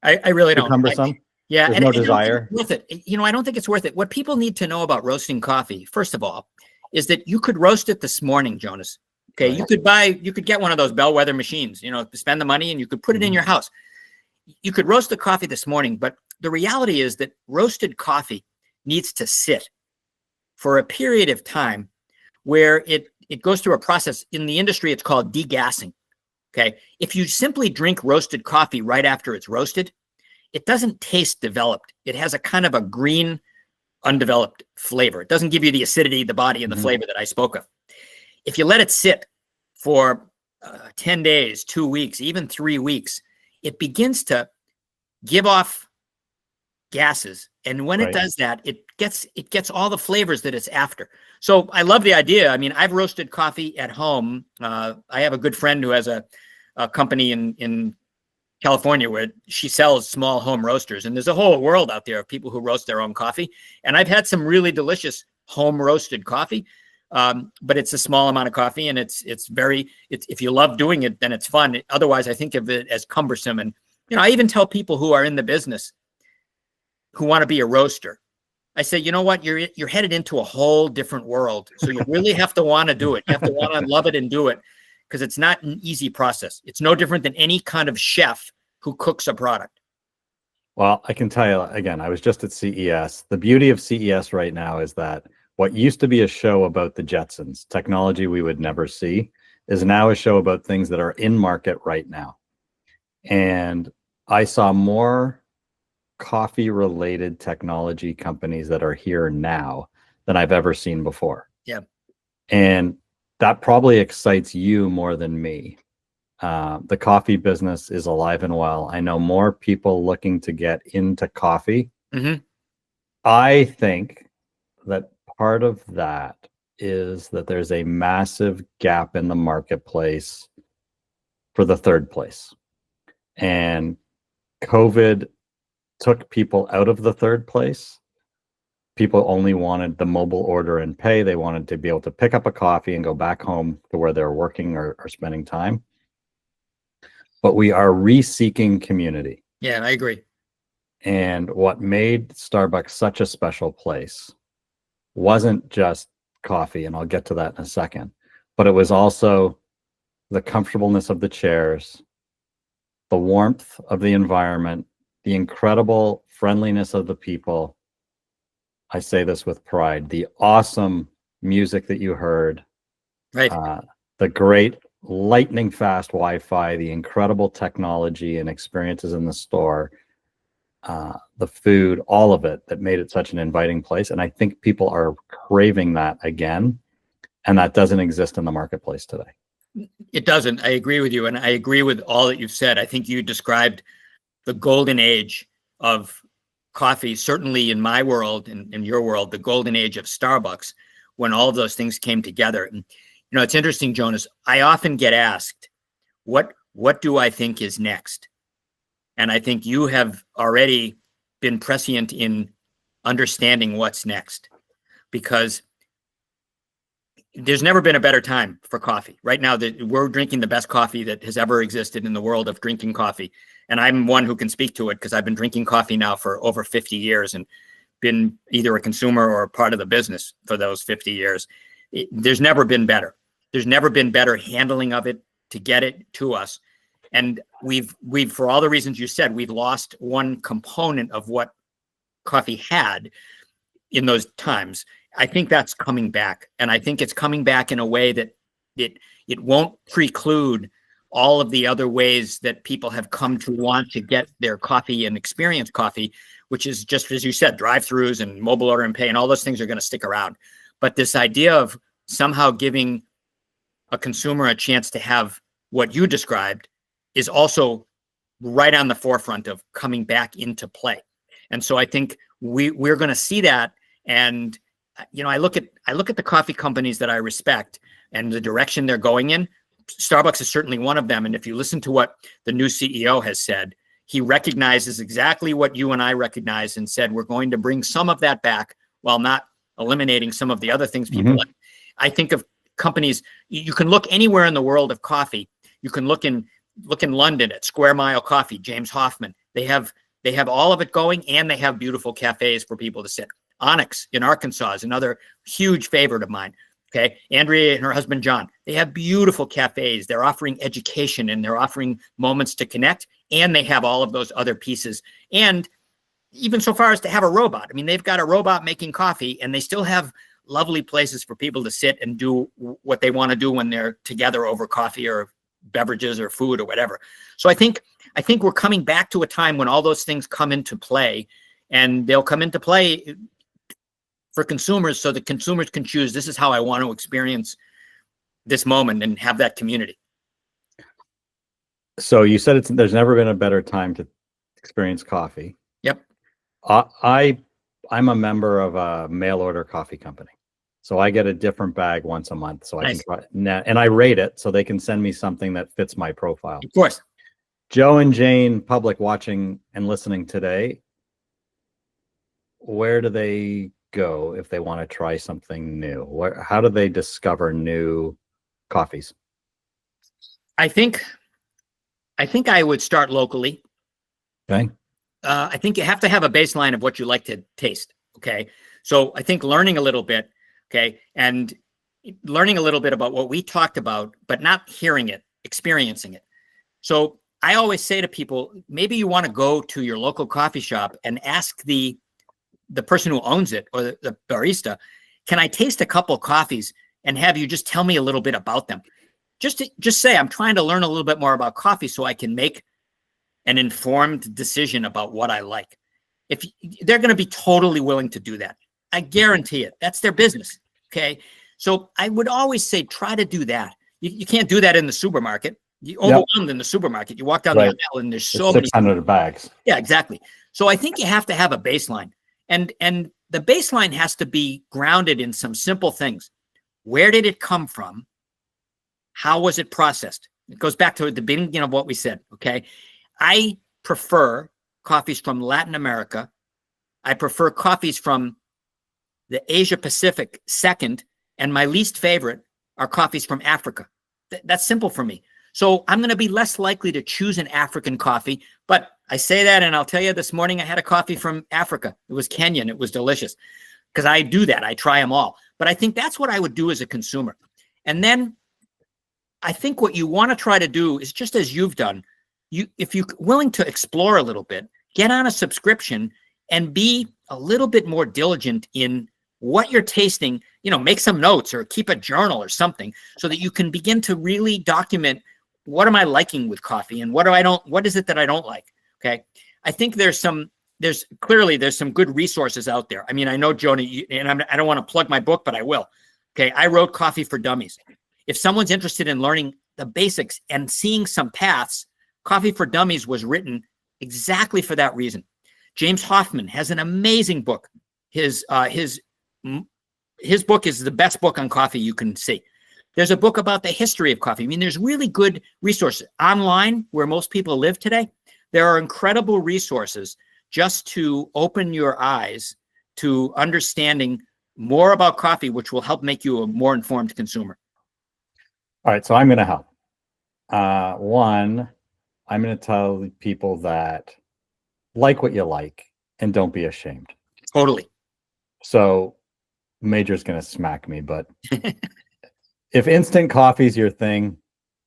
I really don't. Cumbersome? Yeah. There's no desire. Worth it. I don't think it's worth it. What people need to know about roasting coffee, first of all, is that you could roast it this morning, Jonas. Okay. Right. You could get one of those bellwether machines, spend the money and you could put it in your house. You could roast the coffee this morning, but the reality is that roasted coffee needs to sit for a period of time where it goes through a process. In the industry, it's called degassing. Okay. If you simply drink roasted coffee right after it's roasted, it doesn't taste developed. It has a kind of a green, undeveloped flavor. It doesn't give you the acidity, the body, and the flavor that I spoke of. If you let it sit for 10 days, 2 weeks, even 3 weeks, it begins to give off gases. And when it does that, it gets all the flavors that it's after. So I love the idea. I mean, I've roasted coffee at home. I have a good friend who has a company in California where she sells small home roasters. And there's a whole world out there of people who roast their own coffee. And I've had some really delicious home roasted coffee. But it's a small amount of coffee, and it's if you love doing it, then it's fun. Otherwise, I think of it as cumbersome. And, I even tell people who are in the business who want to be a roaster, I say, you know what, you're headed into a whole different world. So you really have to want to do it. You have to want to love it and do it, because it's not an easy process. It's no different than any kind of chef who cooks a product. Well, I can tell you, again, I was just at CES. The beauty of CES right now is that what used to be a show about the Jetsons, technology we would never see, is now a show about things that are in market right now. And I saw more coffee-related technology companies that are here now than I've ever seen before. Yeah. And that probably excites you more than me. The coffee business is alive and well. I know more people looking to get into coffee. Mm-hmm. I think that part of that is that there's a massive gap in the marketplace for the third place. And COVID took people out of the third place. People only wanted the mobile order and pay. They wanted to be able to pick up a coffee and go back home to where they're working or spending time. But we are re-seeking community. Yeah, I agree. And what made Starbucks such a special place wasn't just coffee, and I'll get to that in a second, but it was also the comfortableness of the chairs, the warmth of the environment, the incredible friendliness of the people. I say this with pride, the awesome music that you heard, right? The great lightning fast Wi-Fi, the incredible technology and experiences in the store, the food, all of it that made it such an inviting place. And I think people are craving that again. And that doesn't exist in the marketplace today. It doesn't. I agree with you. And I agree with all that you've said. I think you described the golden age of coffee, certainly in my world and in your world, the golden age of Starbucks, when all of those things came together. And, it's interesting, Jonas, I often get asked, what do I think is next? And I think you have already been prescient in understanding what's next, because there's never been a better time for coffee. Right now, we're drinking the best coffee that has ever existed in the world of drinking coffee. And I'm one who can speak to it because I've been drinking coffee now for over 50 years and been either a consumer or a part of the business for those 50 years. There's never been better. There's never been better handling of it to get it to us. And we've for all the reasons you said, we've lost one component of what coffee had in those times. I think that's coming back. And I think it's coming back in a way that it won't preclude all of the other ways that people have come to want to get their coffee and experience coffee, which is just, as you said, drive-thrus and mobile order and pay, and all those things are going to stick around. But this idea of somehow giving a consumer a chance to have what you described is also right on the forefront of coming back into play. And so I think we're going to see that. And, I look at the coffee companies that I respect and the direction they're going in. Starbucks is certainly one of them. And if you listen to what the new CEO has said, he recognizes exactly what you and I recognize and said, we're going to bring some of that back while not eliminating some of the other things people like. I think of companies, you can look anywhere in the world of coffee. You can look in London at Square Mile Coffee, James Hoffman. They have all of it going, and they have beautiful cafes for people to sit. Onyx in Arkansas is another huge favorite of mine. Okay. Andrea and her husband, John, they have beautiful cafes. They're offering education and they're offering moments to connect. And they have all of those other pieces. And even so far as to have a robot. I mean, they've got a robot making coffee, and they still have lovely places for people to sit and do what they want to do when they're together over coffee or beverages or food or whatever. So I think we're coming back to a time when all those things come into play, and they'll come into play for consumers so that consumers can choose, this is how I want to experience this moment and have that community. So you said there's never been a better time to experience coffee. Yep. I'm a member of a mail order coffee company. So I get a different bag once a month. So I can try, and I rate it so they can send me something that fits my profile. Of course. Joe and Jane, public watching and listening today, where do they go if they want to try something new? How do they discover new coffees? I think I would start locally. Okay. I think you have to have a baseline of what you like to taste. Okay. So I think learning a little bit, okay, and learning a little bit about what we talked about, but not hearing it, experiencing it. So I always say to people, maybe you want to go to your local coffee shop and ask the person who owns it or the barista, can I taste a couple of coffees and have you just tell me a little bit about them? Just say, I'm trying to learn a little bit more about coffee so I can make an informed decision about what I like. If they're going to be totally willing to do that, I guarantee it. That's their business. Okay. So I would always say, try to do that. You can't do that in the supermarket. You overwhelmed in the supermarket. You walk down the aisle and there's so many 600 bags. Yeah, exactly. So I think you have to have a baseline, and the baseline has to be grounded in some simple things. Where did it come from? How was it processed? It goes back to the beginning of what we said. Okay. I prefer coffees from Latin America. I prefer coffees from the Asia Pacific second, and my least favorite are coffees from Africa. That's simple for me. So I'm going to be less likely to choose an African coffee, but I say that, and I'll tell you, this morning I had a coffee from Africa. It was Kenyan. It was delicious because I do that. I try them all. But I think that's what I would do as a consumer. And then I think what you want to try to do is just as you've done, if you're willing to explore a little bit, get on a subscription and be a little bit more diligent in what you're tasting, make some notes or keep a journal or something so that you can begin to really document, what am I liking with coffee and what is it that I don't like? Okay. I think there's some good resources out there. I mean, I know, Joni, and I don't want to plug my book, but I will. Okay. I wrote Coffee for Dummies. If someone's interested in learning the basics and seeing some paths, Coffee for Dummies was written exactly for that reason. James Hoffman has an amazing book. His book is the best book on coffee you can see. There's a book about the history of coffee. I mean, there's really good resources online where most people live today. There are incredible resources just to open your eyes to understanding more about coffee, which will help make you a more informed consumer. All right, so I'm going to help. One, I'm going to tell people that like what you like and don't be ashamed. Totally. So Major's going to smack me, but if instant coffee is your thing,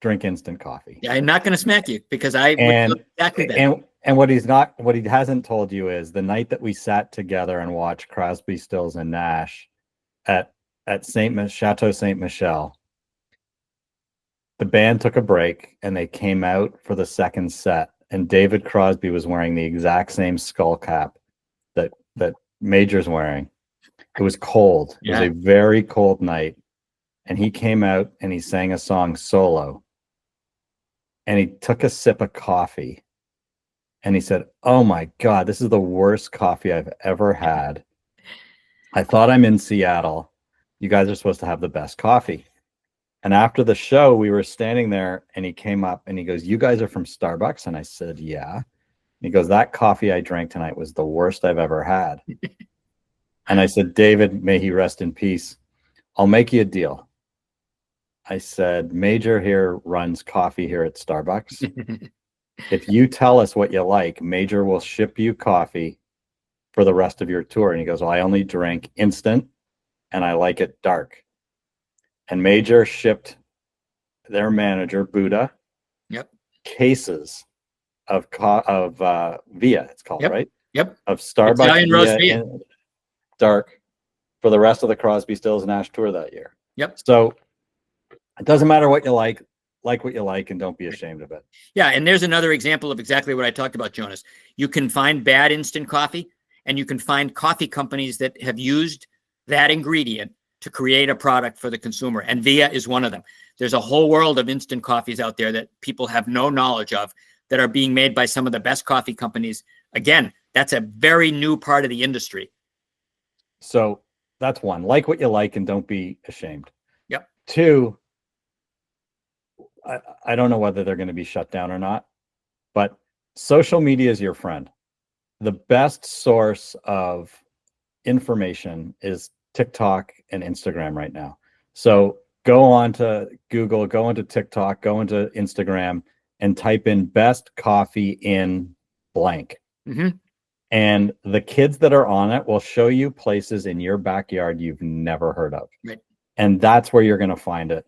drink instant coffee. Yeah, I'm not going to smack you because I would do exactly that. And what he hasn't told you is the night that we sat together and watched Crosby, Stills, and Nash at Chateau Saint Michel. The band took a break and they came out for the second set, and David Crosby was wearing the exact same skull cap that Major's wearing. It was cold. It was a very cold night, and he came out and he sang a song solo, and he took a sip of coffee, And he said, "Oh my God, this is the worst coffee I've ever had. I thought I'm in Seattle. You guys are supposed to have the best coffee." And after the show, we were standing there and he came up and he goes, "You guys are from Starbucks?" And I said, "Yeah." And he goes, "That coffee I drank tonight was the worst I've ever had." And I said, "David, may he rest in peace. I'll make you a deal." I said, "Major here runs coffee here at Starbucks. If you tell us what you like, Major will ship you coffee for the rest of your tour." And he goes, "Well, I only drink instant and I like it dark." And Major shipped their manager, Buddha, Yep. cases of Via, it's called, Yep. right? Yep. Of Starbucks Italian roast Via Via. in dark for the rest of the Crosby, Stills, Nash tour that year. Yep. So it doesn't matter what you like what you like, and don't be ashamed of it. Yeah, and there's another example of exactly what I talked about, Jonas. You can find bad instant coffee, and you can find coffee companies that have used that ingredient to create a product for the consumer, and Via is one of them. There's a whole world of instant coffees out there that people have no knowledge of that are being made by some of the best coffee companies. Again, that's a very new part of the industry. So that's one. Like what you like and don't be ashamed. Yep. Two, I don't know whether they're going to be shut down or not, but social media is your friend. The best source of information is TikTok and Instagram right now. So go on to Google, go into TikTok, go into Instagram, and type in best coffee in blank. Mm-hmm. And the kids that are on it will show you places in your backyard you've never heard of. Right. And that's where you're going to find it.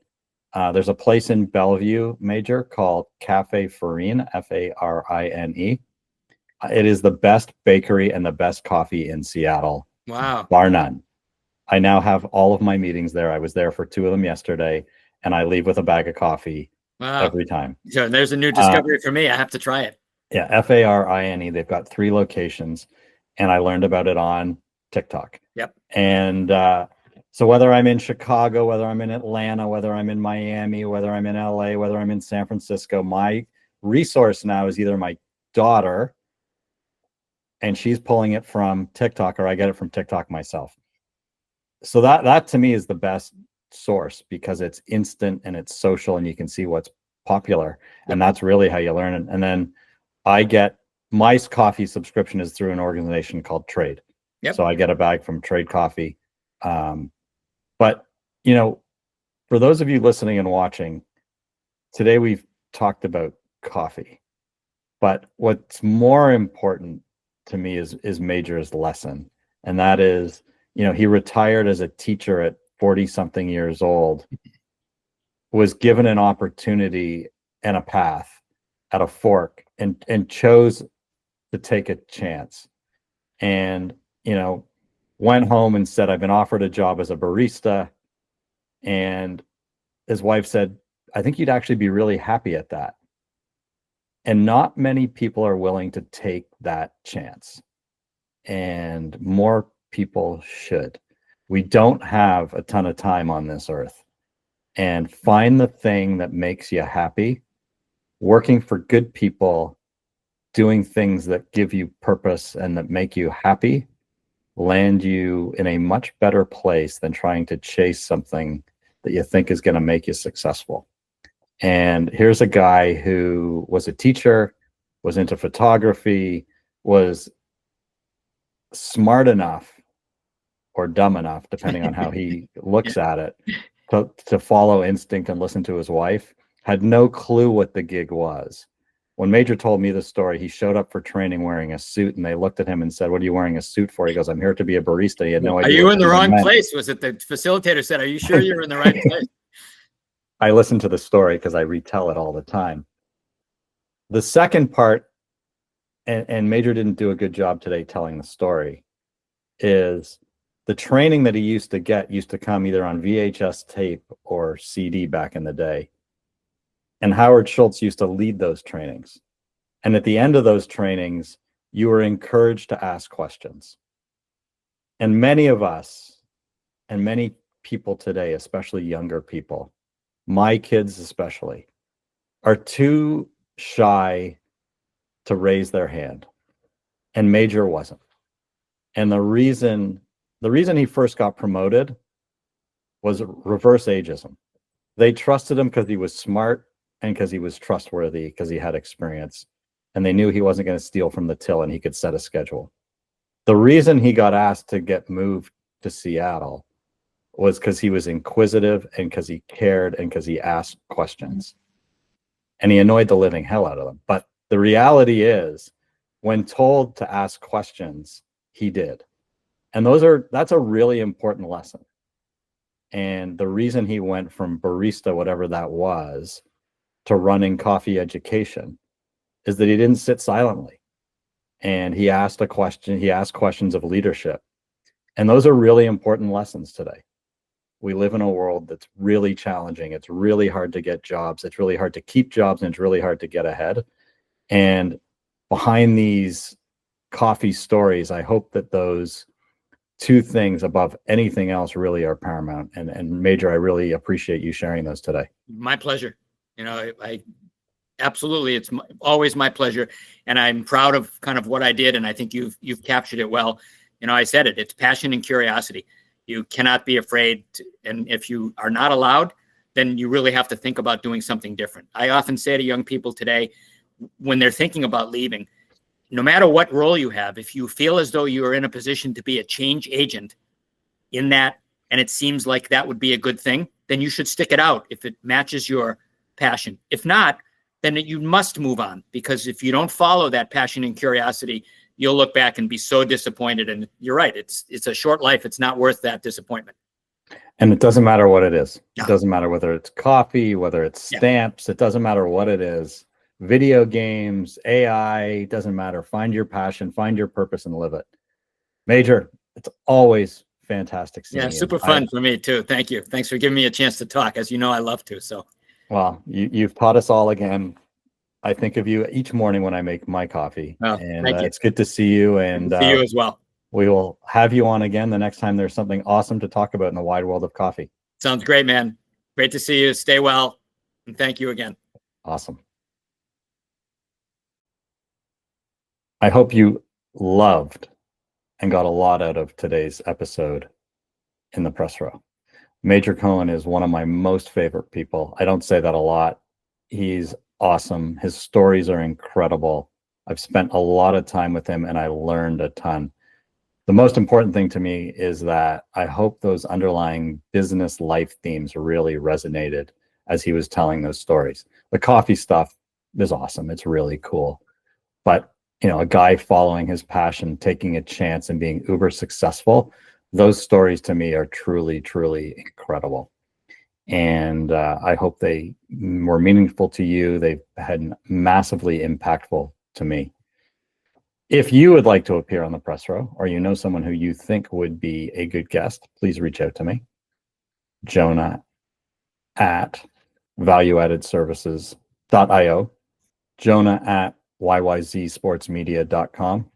There's a place in Bellevue, Major, called Cafe Farine, Farine. It is the best bakery and the best coffee in Seattle. Wow. Bar none. I now have all of my meetings there. I was there for 2 of them yesterday, and I leave with a bag of coffee every time. So there's a new discovery for me. I have to try it. Yeah, Farine. They've got 3 locations, and I learned about it on TikTok. Yep. And so whether I'm in Chicago, whether I'm in Atlanta, whether I'm in Miami, whether I'm in LA, whether I'm in San Francisco, my resource now is either my daughter, and she's pulling it from TikTok, or I get it from TikTok myself. So that to me is the best source, because it's instant and it's social and you can see what's popular. Yep. And that's really how you learn it. And then I get my coffee subscription is through an organization called Trade. Yep. So I get a bag from Trade Coffee. But, you know, for those of you listening and watching, today we've talked about coffee. But what's more important to me is Major's lesson. And that is, you know, he retired as a teacher at 40-something years old, was given an opportunity and a path at a fork, and chose to take a chance. And, you know, went home and said, "I've been offered a job as a barista." And his wife said, "I think you'd actually be really happy at that." And not many people are willing to take that chance. And more people should. We don't have a ton of time on this earth. And find the thing that makes you happy, working for good people, doing things that give you purpose and that make you happy, land you in a much better place than trying to chase something that you think is going to make you successful. And here's a guy who was a teacher, was into photography, was smart enough or dumb enough, depending on how he looks at it, to follow instinct and listen to his wife, had no clue what the gig was. When Major told me the story, he showed up for training wearing a suit, and they looked at him and said, "What are you wearing a suit for?" He goes, "I'm here to be a barista." He had no idea. Are you in the wrong place? Was it the facilitator said, "Are you sure you're in the right place?" I listen to the story because I retell it all the time. The second part, and Major didn't do a good job today telling the story, is the training that he used to come either on VHS tape or CD back in the day. And Howard Schultz used to lead those trainings. And at the end of those trainings, you were encouraged to ask questions. And many of us, and many people today, especially younger people, my kids especially, are too shy to raise their hand, and Major wasn't. And the reason he first got promoted was reverse ageism. They trusted him because he was smart and because he was trustworthy, because he had experience, and they knew he wasn't going to steal from the till and he could set a schedule. The reason he got asked to get moved to Seattle was because he was inquisitive and because he cared and because he asked questions. And he annoyed the living hell out of them. But the reality is, when told to ask questions, he did. And that's a really important lesson. And the reason he went from barista, whatever that was, to running coffee education is that he didn't sit silently. And he asked a question, he asked questions of leadership. And those are really important lessons today. We live in a world that's really challenging. It's really hard to get jobs. It's really hard to keep jobs, and it's really hard to get ahead. And behind these coffee stories, I hope that those two things above anything else really are paramount. And Major, I really appreciate you sharing those today. My pleasure. I absolutely, it's always my pleasure. And I'm proud of kind of what I did. And I think you've captured it well. I said it, it's passion and curiosity. You cannot be afraid and if you are not allowed, then you really have to think about doing something different. I often say to young people today, when they're thinking about leaving, no matter what role you have, if you feel as though you are in a position to be a change agent in that, and it seems like that would be a good thing, then you should stick it out if it matches your passion. If not, then you must move on, because if you don't follow that passion and curiosity, you'll look back and be so disappointed. And you're right. It's a short life. It's not worth that disappointment. And it doesn't matter what it is. No. It doesn't matter whether it's coffee, whether it's stamps. It doesn't matter what it is. Video games, AI, doesn't matter. Find your passion, find your purpose, and live it. Major, it's always fantastic seeing you. Super fun for me too. Thank you. Thanks for giving me a chance to talk. As you know, I love to. So, well, you've taught us all again. I think of you each morning when I make my coffee, and it's good to see you. And see you as well. We will have you on again the next time there's something awesome to talk about in the wide world of coffee. Sounds great, man. Great to see you. Stay well, and thank you again. Awesome. I hope you loved and got a lot out of today's episode in the press row. Major Cohen is one of my most favorite people. I don't say that a lot. He's awesome. His stories are incredible. I've spent a lot of time with him and I learned a ton. The most important thing to me is that I hope those underlying business life themes really resonated as he was telling those stories. The coffee stuff is awesome. It's really cool. But, a guy following his passion, taking a chance and being uber successful, those stories to me are truly, truly incredible. And I hope they were meaningful to you. They've been massively impactful to me. If you would like to appear on the press row, or you know someone who you think would be a good guest, please reach out to me. Jonah at valueaddedservices.io, Jonah at yyzsportsmedia.com.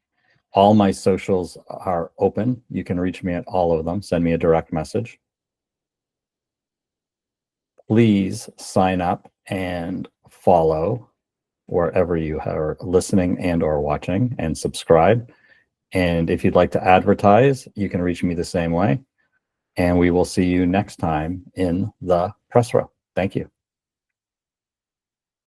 All my socials are open. You can reach me at all of them. Send me a direct message. Please sign up and follow wherever you are listening and or watching, and subscribe. And if you'd like to advertise, you can reach me the same way. And we will see you next time in the press row. Thank you.